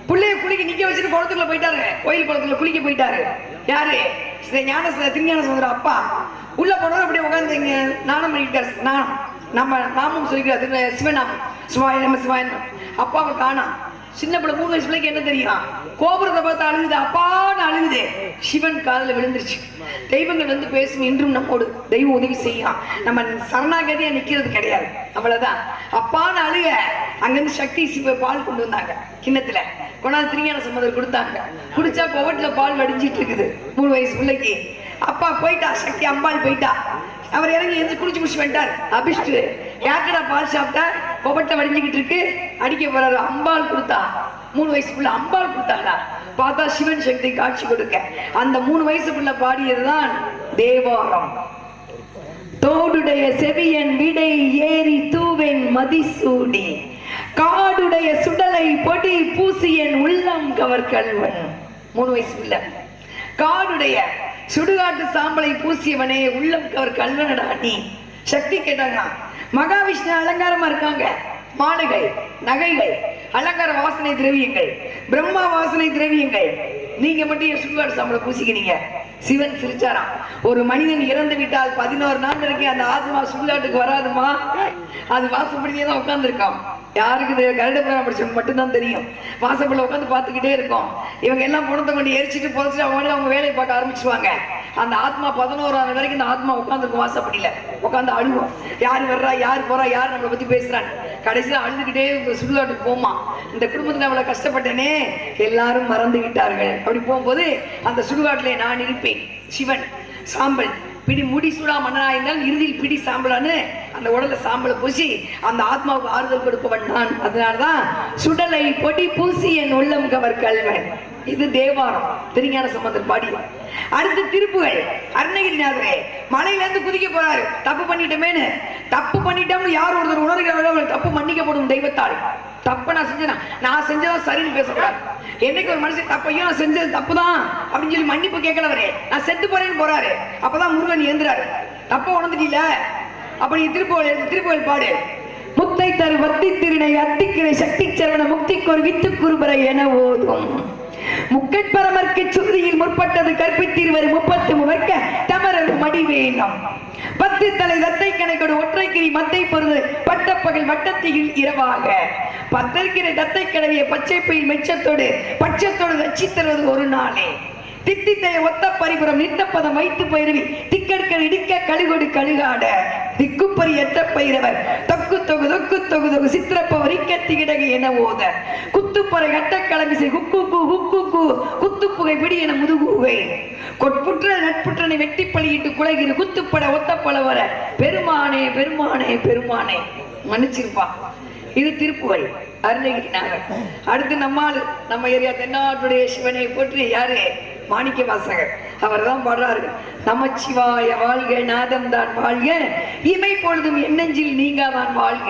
பிள்ளைய குளிக்க நிக்க வச்சுட்டு குளத்துக்குள்ள போயிட்டாரு, கோயில் குளத்துக்குள்ள குளிக்க போயிட்டாரு. யாரு? திருஞான சமுதிரம் அப்பா. உள்ள போனவர் அப்படியே உட்காந்து இங்க நாணம் பண்ணிட்டாரு. நாமம் சொல்லிக்கிறார், சிவநாமம், சிவாயனம் சிவாயனம். அப்பாவை காணாம். சின்ன பிள்ளை 3 வயசு பிள்ளைக்கு என்ன தெரியும்? கோபுரத்தை பார்த்து அழுகுது, அப்பான்னு அழுகுது. சிவன் காதுல விழுந்துருச்சு. தெய்வங்கள் வந்து பேசும், இன்றும் நம்மோடு தெய்வம் உதவி செய்யும். நம்ம சரணாகதியா நிக்கிறது கிடையாது, அவ்வளவுதான். அப்பான்னு அழுக. அங்கிருந்து சக்தி சிவ பால் கொண்டு வந்தாங்க கிண்ணத்துல, கொண்டாந்து திருஞான சம்பந்தர் கொடுத்தாங்க. குடிச்சா கோவட்டுல பால் வடிஞ்சிட்டு இருக்குது 3 வயசு பிள்ளைக்கு. அப்பா போயிட்டா, சக்தி அம்பாள் போயிட்டா. அவர் இறங்கி எந்த குளிச்சு முடிச்சு வந்துட்டார். அபிஷ்டு யாக்கடா பால் சாப்பிட்டா கொபட்டை வடிஞ்சுக்கிட்டு இருக்கு, அடிக்க போறாரு. அம்பாள் கொடுத்தா. 3 வயசுக்குள்ள அம்பாள் கொடுத்தாங்களா? பார்த்தா சிவன் சக்தி காட்சி கொடுக்க. அந்த 3 வயசுக்குள்ள பாடியதுதான் தேவாரம். தோடுடைய செவியன் விடை ஏறி தூவென் மதிசூடி, காடுடைய சுடலை பொடி பூசியன் உள்ளம் கவர் கல்வன். 3 வயசுக்குள்ள காடுடைய சுடுகாட்டு சாம்பலை பூசியவனே உள்ளம் கவர் கல்வனடா நீ. சக்தி கேட்டாங்க. மகாவிஷ்ணு அலங்காரமா இருக்காங்க, மாலைகள், நகைகள், அலங்கார வாசனை திரவியங்கள், பிரம்மா வாசனை திரவியங்கள். நீங்க மட்டும் சுடுகாட்டு சாம்பலை பூசிக்கிறீங்க. சிவன் சிரிச்சாராம். ஒரு மனிதன் இறந்து விட்டால் 11 நாள் வரைக்கும் அந்த ஆத்மா சுடுகாட்டுக்கு வராதுமா, அது வாசப்படியே தான் உட்கார்ந்துருக்கோம். யாருக்கு கருடபுரம் படிச்சவங்க மட்டும்தான் தெரியும். வாசப்படியில் உட்காந்து பார்த்துக்கிட்டே இருக்கோம். இவங்க எல்லாம் பணத்தை கொண்டு எரிச்சிட்டு புதைச்சிட்டு அவங்க வேலையை பார்க்க ஆரம்பிச்சுவாங்க. அந்த ஆத்மா 11ஆம் நாள் வரைக்கும் இந்த ஆத்மா உட்காந்துருக்கும். வாசப்படியில உட்காந்து அழுகும். யார் வர்றா, யார் போறா, யார் நம்மளை பத்தி பேசுறாங்க. கடைசியில் அழுதுகிட்டே சுடுகாட்டுக்கு போமா. இந்த குடும்பத்துல அவ்வளவு கஷ்டப்பட்டேனே, எல்லாரும் மறந்து விட்டார்கள். அப்படி போகும்போது அந்த சுடுகாட்டிலே நான் இருப்பேன். சிவன் சாம்பல் பிடி முடி சூடா மன்னனா இருந்தால் இறுதியில் பிடி சாம்பலான்னு அந்த உடலை சாம்பலை பூசி அந்த ஆத்மாவுக்கு ஆறுதல் கொடுப்பவன் நான். அதனாலதான் சுடலை பொடி பூசி என் உள்ளம் கவர் கல்வன். இது தேவாரம், திருஞான சம்பந்தர் பாடியவர். அடுத்து திருப்புகள். அருணகிரிநாதரே மலையில இருந்து குதிக்க போறாரு. தப்பு பண்ணிட்டோமேனு. தப்பு பண்ணிட்டோம்னு யார் ஒருத்தர் உணர்கிறாரோ அவர் தப்பு மன்னிக்கப்படும் தெய்வத்தால். தப்ப நான் செஞ்சேன், நான் செஞ்சதா சரின்னு பேசக்கூடாது. என்னைக்கு ஒரு மனுஷன் தப்பையும் நான் செஞ்சது தப்புதான் அப்படின்னு சொல்லி மன்னிப்பு கேட்கலவரே, நான் செத்து போறேன்னு போறாரு. அப்பதான் முருகன் ஏந்துறாரு. தப்ப உணர்ந்துட்டீல, அப்ப நீ திருப்புகள் பாடு. முத்தை தரு வத்தி திருநை அத்திக்கிரை சக்தி சரவண முக்திக்கு ஒரு வித்து குருபரை என ஓதும். முக்கட்பரமர்க்கு சுருதியில் முற்பட்டது கற்பித்திருவர் 30 முவர்க்க தமரர் மடிவேனம். 10 தலை தத்தை கணக்கோடு ஒற்றைக்கிரி மத்தை பொருது பட்டப்பகல் வட்டத்தியில் இரவாக. 10 தத்தை கடவிய பச்சை பயில் மெச்சத்தோடு பட்சத்தோடு ரச்சி தருவது ஒரு நாளே. தித்தித்தைய ஒத்த பரிபுறம் நிட்டப்பதம் வைத்து பயிரவி திக்கற்கள் இடிக்க கழுகொடு கழுகாட. திக்குப்பறி எட்ட பயிரவர் தொக்கு தொகு தொக்கு தொகு தொகு சித்திரப்பவர் இக்கத்தி கிடகு என ஓத. குத்துப்பறை கட்டக்கலமிசை குக்கு குக்கு குத்துப்புகை பிடி என முதுகுகை. கொட்புற்ற நட்புற்றனை வெட்டி பழியிட்டு குலைகிற குத்துப்பட ஒத்த பலவர. பெருமானே பெருமானே பெருமானே மன்னிச்சிருப்பான். இது திருப்புகழ், அருணகிரிநாதர். அடுத்து நம்ம ஏரியா தென்னாட்டுடைய சிவனை போற்றி யாரு? மாணிக்க வாசகர். அவர் தான் பாடுறாரு. நமச்சிவாய வாழ்க, நாதம் தான் வாழ்க, இமை பொழுதும் எண்ணெஞ்சில் நீங்காதான் வாழ்க.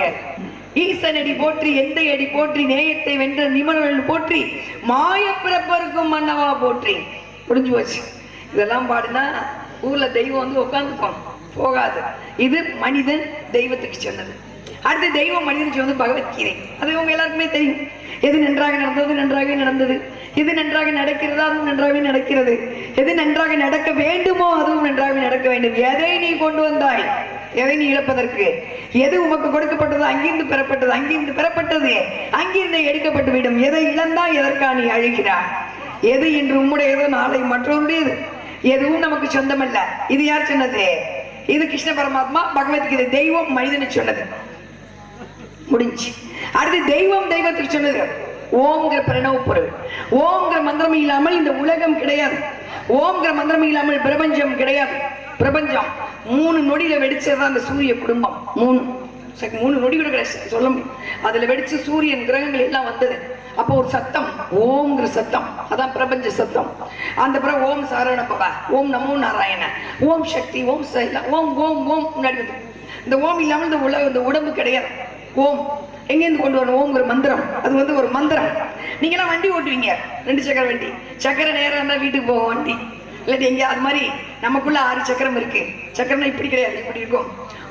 ஈசனடி போற்றி, எந்த அடி போற்றி, நேயத்தை வென்ற நிமணர்கள் போற்றி, மாய பிறப்பருக்கும் மன்னவா போற்றி. முடிஞ்சு போச்சு. இதெல்லாம் பாடுனா ஊர்ல தெய்வம் வந்து உட்காந்துக்கும், போகாது. இது மனிதன் தெய்வத்துக்கு சொன்னது. அடுத்து தெய்வம் மனிதனுக்கு வந்து பகவத்கீதை. அது உங்க எல்லாருக்குமே தெரியும். எது நன்றாக நடந்தது நன்றாகவே நடந்தது, எது நன்றாக நடக்கிறதோ அதுவும் நன்றாகவே நடக்கிறது, எது நன்றாக நடக்க வேண்டுமோ அதுவும் நன்றாகவே நடக்க வேண்டும். எதை நீ கொண்டு வந்தாய், எதை நீ இழப்பதற்கு, எது உமக்கு கொடுக்கப்பட்டது அங்கிருந்து பெறப்பட்டது, அங்கிருந்து பெறப்பட்டது அங்கிருந்து எடுக்கப்பட்டு விடும். எதை இழந்தாய், எதற்காக நீ அழுகிறாய்? எது இன்று உம்முடையதோ நாளை மற்றவருடையது, எதுவும் நமக்கு சொந்தமல்ல. இது யார் சொன்னது? இது கிருஷ்ண பரமாத்மா பகவத்கீதை. தெய்வம் மனிதனுக்கு சொன்னது, முடிஞ்சு. அடுத்து தெய்வம் தெய்வத்துக்கு சொன்னது. ஓம்ங்கிற பிரணவ பொருள். ஓம்ங்கிற மந்திரம் இல்லாமல் இந்த உலகம் கிடையாது. ஓம்ங்கிற மந்திரம் இல்லாமல் பிரபஞ்சம் கிடையாது. பிரபஞ்சம் 3 நொடியில வெடிச்சதுதான் அந்த சூரிய குடும்பம். 3 நொடி கூட கிடையாது சொல்ல முடியும். அதுல வெடிச்சு சூரியன் கிரகங்கள் எல்லாம் வந்தது. அப்போ ஒரு சத்தம், ஓம்ங்கிற சத்தம், அதான் பிரபஞ்ச சத்தம். அந்த பிறகு ஓம் சாரண பவா, ஓம் நமோ நாராயண, ஓம் சக்தி, ஓம் சைலா, ஓம் ஓம் ஓம் முன்னாடி வந்து. இந்த ஓம் இல்லாமல் இந்த உடம்பு கிடையாது. ஓம் எங்கேருந்து கொண்டு வரணும்? ஓம்ங்கிற மந்திரம். அது வந்து ஒரு மந்திரம். நீங்களாம் வண்டி ஓட்டுவீங்க, 2 சக்கர வண்டி. சக்கரை நேரம் இருந்தால் வீட்டுக்கு போவோம் வண்டி, இல்லாட்டி எங்கே. அது மாதிரி நமக்குள்ள 6 சக்கரம் இருக்கு. சக்கரம்னா இப்படி கிடையாது, இப்படி இருக்கும்.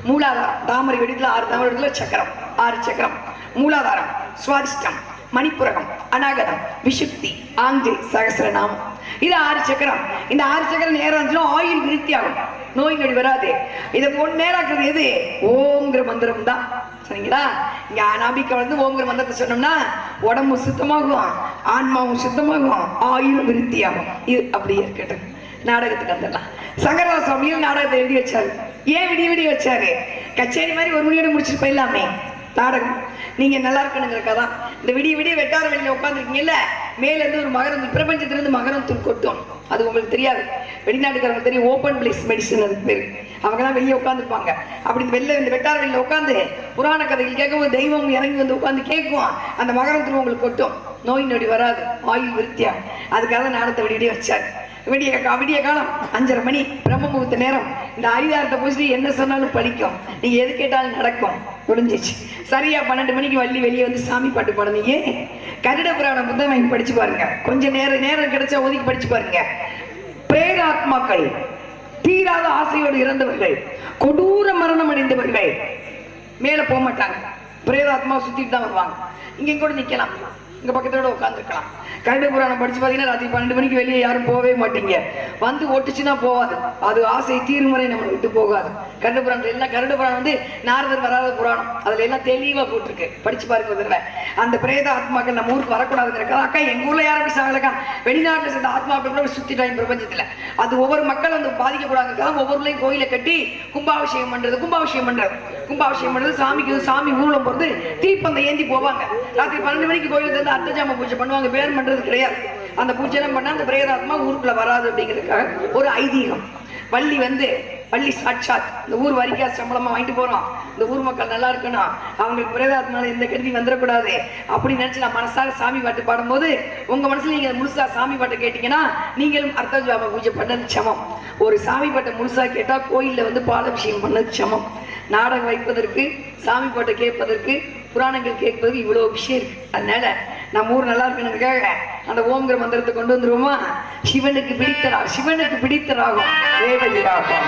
மூலாதாரம் தாமரை வெடித்துல 6 தாமரை வெடித்துல சக்கரம். 6 சக்கரம், மூலாதாரம், சுவாதிஷ்டம், மணிப்புரகம், அநாகதம், விசுக்தி, ஆஞ்சை, சகசிரநாமம். இது 6 சக்கரம். இந்த 6 சக்கரம் நேரம் இருந்துச்சுன்னா ஆயுள் விருத்தி ஆகும், நோய் நொடி வராது. இதை நேராக்குறது எது? ஓம்ங்கிற மந்திரம் தான். சரிங்களா? இங்க அனாபிக்க வந்து ஓம்ங்கிற மந்திரத்தை சொன்னோம்னா உடம்பு சுத்தமாகும், ஆன்மாவும் சுத்தமாகும், ஆயுள் விருத்தி ஆகும். இது அப்படியே இருக்கட்டும். நாடகத்துக்கு வந்துடலாம். சங்கரதாஸ் சுவாமிகள் நாடகத்தை எழுதி வச்சாரு. ஏன் விடிய விடிய வச்சாரு? கச்சேரி மாதிரி 1 மணியோட முடிச்சுட்டு போயிடலாமே. நாடகம் நீங்க நல்லா இருக்கணுங்கிறக்காதான். இந்த விடிய விடிய வெட்டார வெளியில உட்காந்துருக்கீங்கல்ல, மேல இருந்து ஒரு மகரம், பிரபஞ்சத்திலிருந்து மகரம் தூள் கொட்டும். அது உங்களுக்கு தெரியாது, வெளிநாட்டுக்காரங்க தெரியும். ஓப்பன் பிளேஸ் மெடிசன் அதுக்கு பேரு. அவங்கெல்லாம் வெளியே உட்காந்துருப்பாங்க. அப்படி இந்த வெட்டார வெளியில உட்காந்து புராண கதைகள் கேட்கும்போது தெய்வம் இறங்கி வந்து உட்காந்து கேட்கும். அந்த மகரம் தூள் உங்களுக்கு கொட்டும், நோய் நொடி வராது, ஆயுள் விருத்தியா. அதுக்காக நாடகத்தை விடிய விடிய வச்சாரு. விடிய காலம் 5:30 மணி, பிரம்ம முகூர்த்த நேரம். இந்த அரிதாரத்தை போச்சுட்டு என்ன சொன்னாலும் படிக்கும், நீங்க எது கேட்டாலும் நடக்கும். முடிஞ்சிச்சு. சரியா 12 மணிக்கு வள்ளி வெளியே வந்து சாமி பாட்டு பாடுனீங்க. கருட புராணம் புத்தகம் வாங்கி படிச்சு பாருங்க. கொஞ்சம் நேரம் கிடைச்சா ஒதுக்கி படிச்சு பாருங்க. பிரேதாத்மாக்கள், தீராத ஆசையோடு இறந்தவர்கள், கொடூர மரணம் அடைந்தவர்கள் மேல போக மாட்டாங்க. பிரேதாத்மா சுத்திட்டு தான் வருவாங்க. இங்க கூட நிக்கலாம், இங்க பக்கத்தோட உட்காந்துருக்கலாம். கருட புராணம் படிச்சு பார்த்தீங்கன்னா ராத்திரி 12 மணிக்கு வெளியே யாரும் போகவே மாட்டீங்க. வந்து ஒட்டுச்சுன்னா போகாது, அது ஆசை தீரும் வரை நம்மளை விட்டு போகாது. கருட புராணம் எல்லாம், கருட புராணம் வந்து நாரதர் வராத புராணம், அதுல எல்லாம் தெளிவா போட்டிருக்கு, படிச்சு பாருங்க ஒரு தடவை. அந்த பிரேத ஆத்மாக்கள் நம்ம ஊருக்கு வரக்கூடாதுங்கிறக்கா. அக்கா எங்க ஊர்ல யாரும் அப்படி சாகலக்கா, வெளிநாட்டுல சேர்ந்த ஆத்மாக்கள் கூட சுத்திட்டாங்க பிரபஞ்சத்துல. அது ஒவ்வொரு மக்கள் வந்து பாதிக்கக்கூடாதுக்காக ஒவ்வொருலையும் கோயிலை கட்டி கும்பாபிஷேகம் பண்றது, சாமி ஊர்வலம் போறது, தீப்பந்த ஏந்தி போவாங்க. ராத்திரி 12 மணிக்கு கோயிலுக்கு வந்து அர்த்தஜாம பூஜை பண்ணுவாங்க. பேர் பண்றது கிடையாது. அந்த பூஜை எல்லாம் பண்ணா அந்த பிரேதாத்மா ஊருக்குள்ள வராது அப்படிங்கிறதுக்காக ஒரு ஐதீகம். வள்ளி சாட்சாத் இந்த ஊர் வரிக்கா சம்பளமா வாங்கிட்டு போறோம், இந்த ஊர் மக்கள் நல்லா இருக்கணும், அவங்களுக்கு பிரேதாத்மால எந்த கெடுதி வந்துடக்கூடாது அப்படி நினைச்சு நான் மனசாக சாமி பாட்டு பாடும்போது உங்க மனசுல நீங்க முழுசா சாமி பாட்டை கேட்டீங்கன்னா நீங்களும் அர்த்தஜாம பூஜை பண்ணது சமம். ஒரு சாமி பாட்டை முழுசா கேட்டா கோயில்ல வந்து பாலாபிஷேகம் பண்ணது சமம். நாடகம் வைப்பதற்கு, சாமி பாட்டை கேட்பதற்கு, புராணங்கள் கேட்பதற்கு இவ்வளவு விஷயம் இருக்கு. அதனால நம்ம ஊர் நல்லா இருக்கணுங்கிறதுக்காக அந்த ஓம்ங்கிற மந்திரத்தை கொண்டு வந்துருவோமா? சிவனுக்கு பிடித்த ராகம் ரேவதி ராகம்.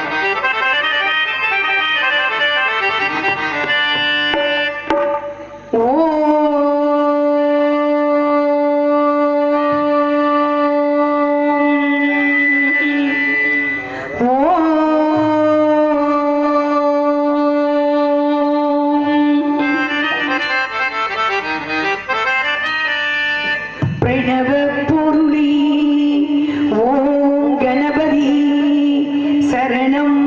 பிரணவ பொருளே ஓம் கணபதி சரணம்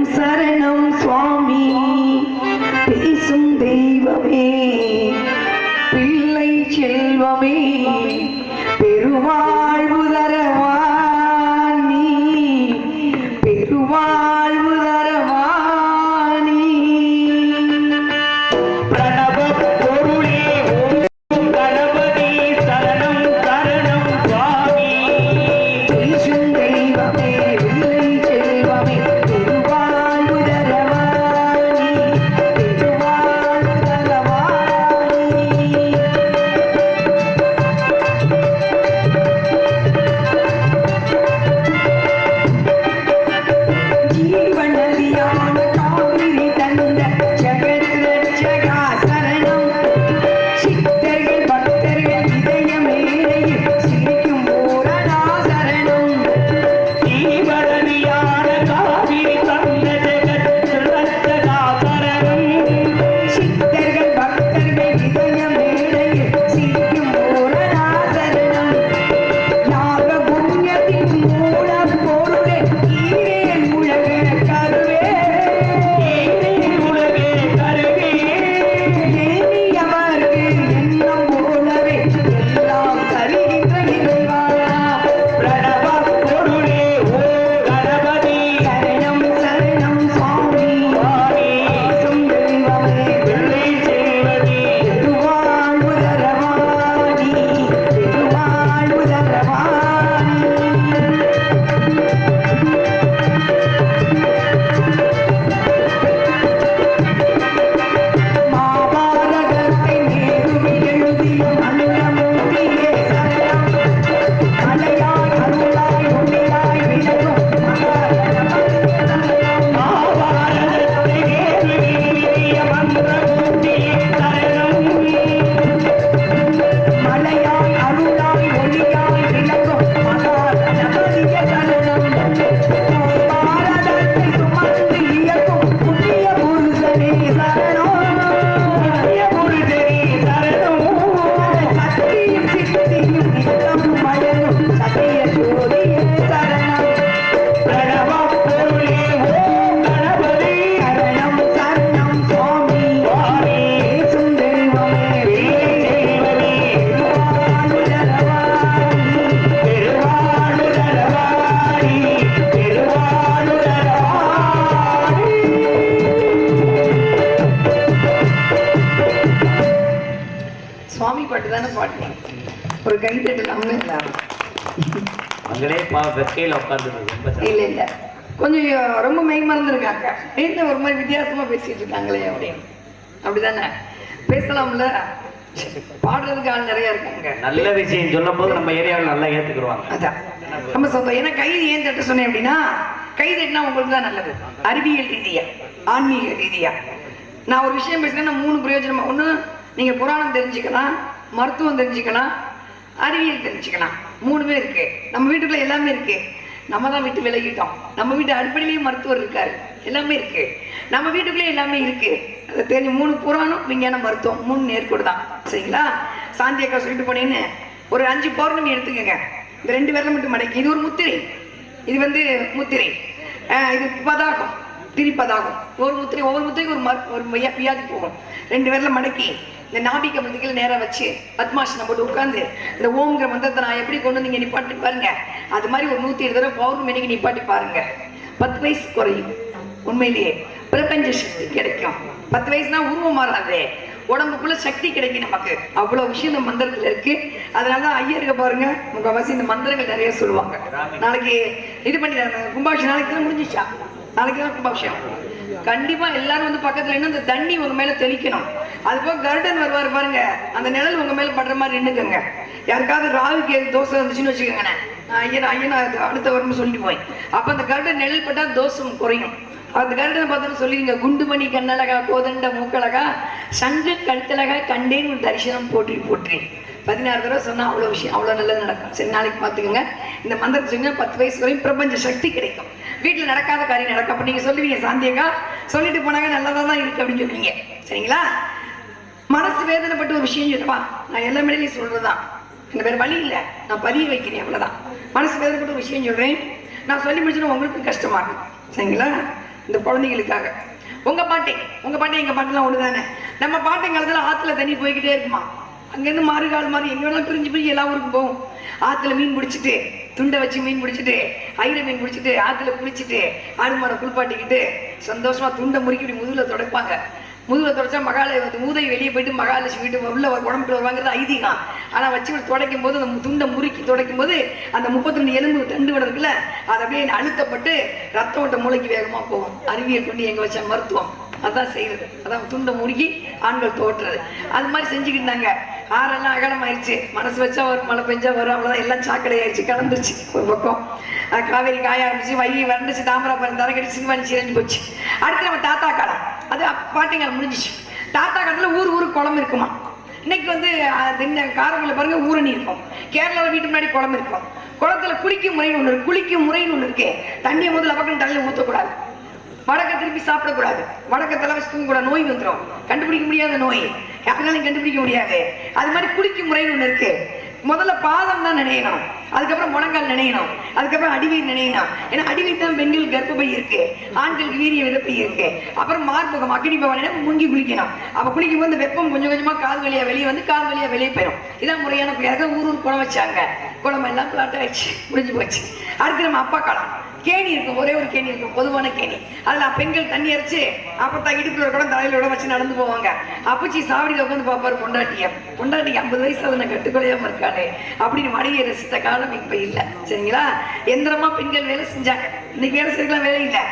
கேட்டுக்கலாம்னு இல்லை அவங்களே வெக்கையில் உட்காந்துருக்கு ரொம்ப இல்லை இல்லை கொஞ்சம் ரொம்ப மெய் மறந்துருக்காங்க. வீட்டில் ஒரு மாதிரி வித்தியாசமா பேசிட்டு இருக்காங்களே அப்படின்னு. அப்படிதானே பேசலாம்ல, பாடுறதுக்கு ஆள் நிறைய இருக்காங்க. நல்ல விஷயம் சொல்லும் போது நம்ம ஏரியாவில் நல்லா ஏத்துக்குருவாங்க. அதான் நம்ம சொந்தம். ஏன்னா கைது ஏன் தட்ட சொன்னேன் அப்படின்னா, கைது என்ன உங்களுக்கு தான் நல்லது. அறிவியல் ரீதியா, ஆன்மீக ரீதியா நான் ஒரு விஷயம் பேசுறேன்னா 3 பிரயோஜனமா. ஒண்ணு, நீங்க புராணம் தெரிஞ்சுக்கலாம், மருத்துவம் தெரிஞ்சுக்கலாம், அறிவியல் தெரிஞ்சுக்கலாம். 3மே இருக்கு. நம்ம வீட்டுக்குள்ள எல்லாமே இருக்கு. நம்ம தான் விட்டு விலகிட்டோம். நம்ம வீட்டு அடிப்படையிலேயே மருத்துவர் இருக்காரு, எல்லாமே இருக்கு. நம்ம வீட்டுக்குள்ளே எல்லாமே இருக்கு. அதை தெரிஞ்சு 3 புராணம், விஞ்ஞான, மருத்துவம் 3 நேர்கோடு தான். சரிங்களா? சாந்தி அக்கா சொல்லிட்டு போனேன்னு ஒரு 5 பௌர்ணமி எடுத்துக்கங்க. இந்த 2 விரல மட்டும் மடக்கி, இது ஒரு முத்திரை, இது வந்து முத்திரை, இது பதாகம், திரிப்பதாகும். ஒரு முத்திரை, ஒவ்வொரு முத்திரைக்கு ஒரு வியாதி போகும். 2 விரல மடக்கி இந்த நாபிக்க பகுதிகளை நேராக வச்சு பத்மாசனம் போட்டு உட்காந்து இந்த ஓம்ங்கிற மந்திரத்தை நான் எப்படி கொண்டு வந்து நீங்கள் நிப்பாட்டி பாருங்க. அது மாதிரி ஒரு 107 தடவை பௌர்ணமிக்கு நிப்பாட்டி பாருங்க. 10 வயசு குறையும். உண்மையிலேயே பிரபஞ்ச சக்தி கிடைக்கும். 10 வயசுனா உருவம் மாறாது, உடம்புக்குள்ள சக்தி கிடைக்கும் நமக்கு. அவ்வளோ விஷயம் இந்த மந்திரத்தில் இருக்கு. அதனால தான் ஐயருக்கு பாருங்க, முக்கால்வாசி இந்த மந்திரங்கள் நிறைய சொல்லுவாங்க. நாளைக்கு இது பண்ணிடுறாங்க கும்பாபிஷேகம். நாளைக்கு தான் முடிஞ்சிச்சா? நாளைக்கு தான் கும்பாபிஷேகம். கண்டிப்பா எல்லாரும் வந்து பக்கத்துல நின்று அந்த தண்ணி உங்க மேல தெளிக்கணும். அதுபோக கருடன் வருவாரு பாருங்க, அந்த நிழல் உங்க மேல படுற மாதிரி நின்னுக்கங்க. யாருக்காவது ராகுக்கு தோசை வந்துச்சுன்னு வச்சுக்கோங்க, ஐயன் அடுத்த வரும்னு சொல்லிட்டு போய் அப்ப அந்த கருடன் நிழல் பட்டா தோஷம் குறையும். அந்த கருடனை பார்த்து சொல்லிடுங்க, குண்டுமணி கண்ணழகா, கோதண்ட மூக்கழகா, சங்கு கழுத்தழகா, கண்டேன் ஒரு தரிசனம் போற்றி போற்றி 16 தடவை சொன்னா அவ்வளோ விஷயம், அவ்வளோ நல்லது நடக்கும். சரி, நாளைக்கு பார்த்துக்கோங்க. இந்த மந்திரத்தை சொன்னா 10 வயசு வரையும் பிரபஞ்ச சக்தி கிடைக்கும். வீட்டில் நடக்காத காரியம் நடக்கும். அப்போ நீங்கள் சொல்லுவீங்க, சாந்தியக்கா சொல்லிட்டு போனாங்க நல்லதாக தான் இருக்கு அப்படின்னு சொல்லுவீங்க. சரிங்களா? மனசு வேதனைப்பட்ட ஒரு விஷயம் சொல்லவா? நான் எல்லா மேடையிலையும் சொல்றதுதான், இந்த பேர் வழி இல்லை, நான் பதிய வைக்கிறேன், அவ்வளோதான். மனசு வேதனைப்பட்ட ஒரு விஷயம் சொல்றேன். நான் சொல்லி முடிச்சுன்னா உங்களுக்கும் கஷ்டமா இருக்கும். சரிங்களா? இந்த குழந்தைகளுக்காக உங்க பாட்டை எங்க பாட்டெல்லாம் ஒன்று தானே. நம்ம பாட்டைங்கிறதுல ஆற்றுல தண்ணி போய்கிட்டே இருக்குமா. அங்கேருந்து மாறுகால் மாதிரி எங்க வேணாலும் பிரிஞ்சு எல்லா ஊருக்கும் போகும். ஆற்றுல மீன் பிடிச்சிட்டு, துண்டை வச்சு மீன் பிடிச்சிட்டு, ஐர மீன் பிடிச்சிட்டு, ஆற்றுல குளிச்சுட்டு, ஆடு மாடை குளிப்பாட்டிக்கிட்டு சந்தோஷமா துண்டை முறுக்கி முதுகுல துடைப்பாங்க. முதுகுல துடைச்சா மூதை வெளியே போயிட்டு மகாலட்சுமி வீட்டு உள்ள உடம்புல வருவாங்கிறது ஐதீகம். ஆனா வச்சு துடைக்கும் போது அந்த துண்டை முறுக்கி துடைக்கும் போது அந்த 32 எலும்பு தண்டு விட இருக்குல்ல, அது அப்படியே அழுத்தப்பட்டு ரத்த ஓட்ட மூளைக்கு வேகமா போகும். அறிவியல் கொண்டு எங்க வச்ச மருத்துவம் அதான் செய்யறது. அதான் துண்டை முறுக்கி ஆண்கள் தோற்றுறது. அது மாதிரி செஞ்சுக்கிட்டு இருந்தாங்க. ஆறெல்லாம் அகலம் ஆயிடுச்சு. மனசு வச்சா வரும், மழை பெஞ்சா வரும், அவ்வளோதான். எல்லாம் சாக்கடை ஆயிடுச்சு, கலந்துருச்சு. ஒரு பக்கம் காவேரி காய ஆரம்பிச்சு, வைகை வறண்டுச்சு, தாமிரபரணி தரக்கடி, சிறுவாணி சிரஞ்சு போச்சு. அடுத்து நம்ம தாத்தா காலம், அது பாட்டிங்காலம் முடிஞ்சிச்சு. தாத்தா காலத்தில் ஊருக்கு குளம் இருக்குமா. இன்னைக்கு வந்து காரமலை பாருங்க ஊரணி இருக்கும். கேரளாவில் வீட்டு முன்னாடி குளம் இருக்கும். குளத்துல குளிக்கும் முறைன்னு ஒன்று இருக்கு. குளிக்கும் முறைன்னு ஒன்று இருக்கு. தண்ணியை முதல்ல பக்கம் தலையில் ஊற்றக்கூடாது. வடக்க திருப்பி சாப்பிடக்கூடாது. வடக்க தலை வச்சு தூங்கக்கூடாது, நோய் வந்துடும். கண்டுபிடிக்க முடியாத நோய், யாருனாலும் கண்டுபிடிக்க முடியாது. அது மாதிரி குளிக்கும் முறைன்னு ஒன்று இருக்கு. முதல்ல பாதம் தான் நினையணும், அதுக்கப்புறம் முழங்கால் நினையணும், அதுக்கப்புறம் அடிவயிறு நினையணும். ஏன்னா அடிவயிறு தான் பெண்கள் கர்ப்பப்பை இருக்கு, ஆண்களுக்கு வீரிய விதப்பை இருக்கு. அப்புறம் மார்பகம் அக்னி பவன் முங்கி குளிக்கணும். அப்ப குளிக்கும் போது வெப்பம் கொஞ்சம் கொஞ்சமா கால் வழியா வெளியே வந்து கால் வழியா வெளியே போயிடும். இதான் முறையான பேருக்கு. ஊர் குளம் வச்சாங்க. குளம் எல்லாம் பிளாட் ஆயிடுச்சு, முடிஞ்சு போச்சு. அடுத்து நம்ம அப்பா காலம். கேணி இருக்கும், ஒரே ஒரு கேணி இருக்கும், பொதுவான கேணி. அதுல பெண்கள் தண்ணி அரைச்சு அப்பத்தான் இடுப்புல கூட தலையில வச்சு நடந்து போவாங்க. அப்பச்சி சாவடியில உட்காந்து பாப்பாரு பொண்டாட்டிக்கு 50 வயசு அதை கட்டுக்கொலையாம இருக்காரு அப்படின்னு மடியை ரசித்த காலம் இப்ப இல்லை. சரிங்களா? எந்திரமா பெண்கள் வேலை செஞ்சாங்க. இன்னைக்கு வேலை செய்யலாம் வேலை இல்லை.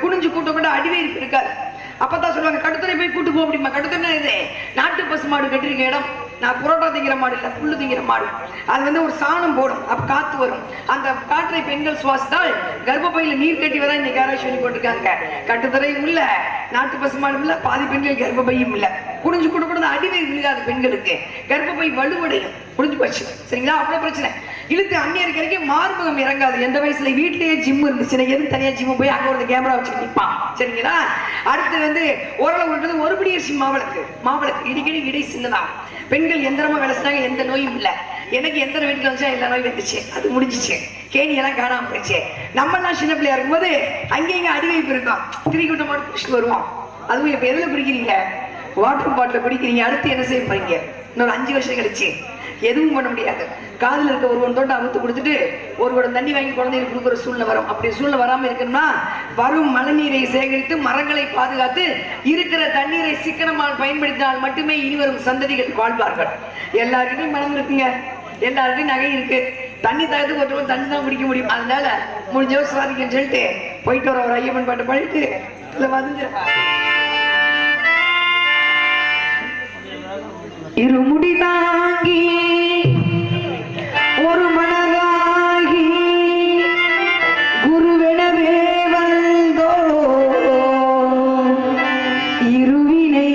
குனிஞ்சு கூட்ட கூட அடிவயிறு இருக்காது. அப்பதான் சொல்லுவாங்க, கட்டுத்துறை போய் கூட்டு போ அப்படிமா. கட்டுத்துறை இது நாட்டு பசு மாடு கட்டிருக்க இடம். நான் புரோட்டா திங்கிற மாடு இல்லை, புல்லு திங்கிற மாடு. அது வந்து ஒரு சாணம் போடும், அப்ப காத்து வரும். அந்த காற்றை பெண்கள் சுவாசித்தால் கர்ப்பப்பையில நீர் கட்டி வர இன்னைக்கு ஆராய்ச்சி சொல்லி போட்டிருக்காங்க. கட்டுத்தரையும் இல்ல, நாட்டு பசு மாடும் இல்ல, பாதி பெண்கள் கர்ப்பப்பையும் இல்ல. குடிஞ்சு கூட கூட அடிவயிறு விழுகாது பெண்களுக்கு, கர்ப்பப்பை வலுவடையும். புரிஞ்சு போச்சு. சரிங்களா? அவ்வளவு பிரச்சனை. இழுத்து அந்நியருக்கு மார்பகம் இறங்காது. எந்த வயசுல வீட்லயே ஜிம் இருந்துச்சு, எதுக்கு தனியா ஜிம் போய் அங்க ஒரு கேமரா வச்சு நிற்பான். சரிங்களா? அடுத்து வந்து ஓரளவு ஒரு பிடியரிசி மாவளக்கு இடிக்கடி இடை சின்னதா. பெண்கள் எந்திரமா வேலை செஞ்சாங்க, எந்த நோயும் இல்லை. எனக்கு எந்த வீட்டுல வச்சா எல்லா நோயும் வந்துச்சு, அது முடிஞ்சிச்சு. கேணி எல்லாம் காணாம போயிடுச்சு. நம்ம எல்லாம் சின்ன பிள்ளையா இருக்கும்போது அங்கேயும் அடிவைப்பு இருக்கும். திரிக்கூட்ட மாட்டு குடிச்சிட்டு வருவோம். அதுவும் இப்ப எதுல குடிக்கிறீங்க? வாட்டர் பாட்டில குடிக்கிறீங்க. அடுத்து என்ன செய்ய போறீங்க? இன்னொரு 5 வருஷம் கழிச்சு எதுவும் பண்ண முடியாது. காதில் இருக்க ஒருவன் தோட்டம் அவுத்து கொடுத்துட்டு ஒரு குடம் தண்ணி வாங்கி குழந்தைகளுக்கு கொடுக்குற சூழ்நிலை வரும். அப்படி சூழ்நிலை வராமல் இருக்கணும்னா வரும் மழைநீரை சேகரித்து மரங்களை பாதுகாத்து இருக்கிற தண்ணீரை சிக்கனமாக பயன்படுத்தினால் மட்டுமே இனி வரும் சந்ததிகள் வாழ்வார்கள். எல்லாருக்கிட்டையும் மனம் இருக்குங்க. எல்லாருக்கும் நகை இருக்கு. தண்ணி தாகத்துக்கு ஒருத்தர் தண்ணி தான் குடிக்க முடியும். அதனால முடிஞ்ச சுவாதிக்கன்னு சொல்லிட்டு போயிட்டு வர ஒரு ஐயப்பன் பாட்டு பாடிட்டு இதுல வந்து இருமுடி தாங்கி ஒரு மனதாகி குருவெனவே வந்தோ இருவினை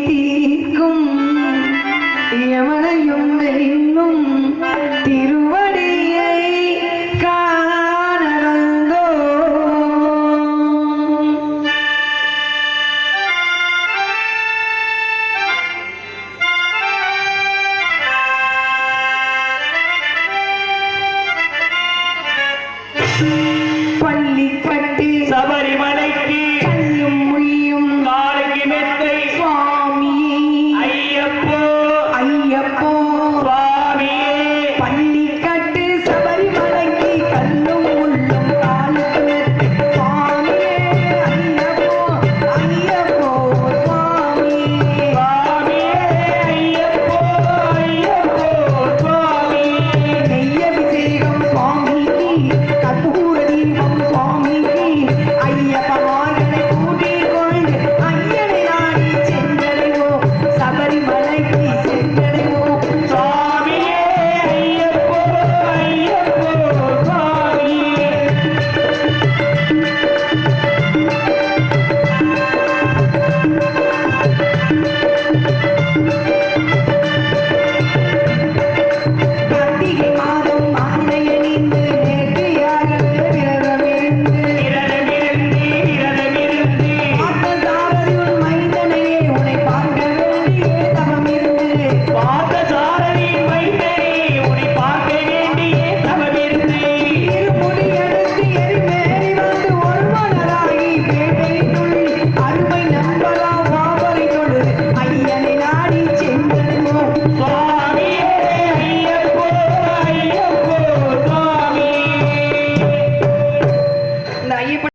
தீர்க்கும் யமனையும் இன்னும் திருவடியை காண வந்தோ. பள்ளிப்பட்டு சபை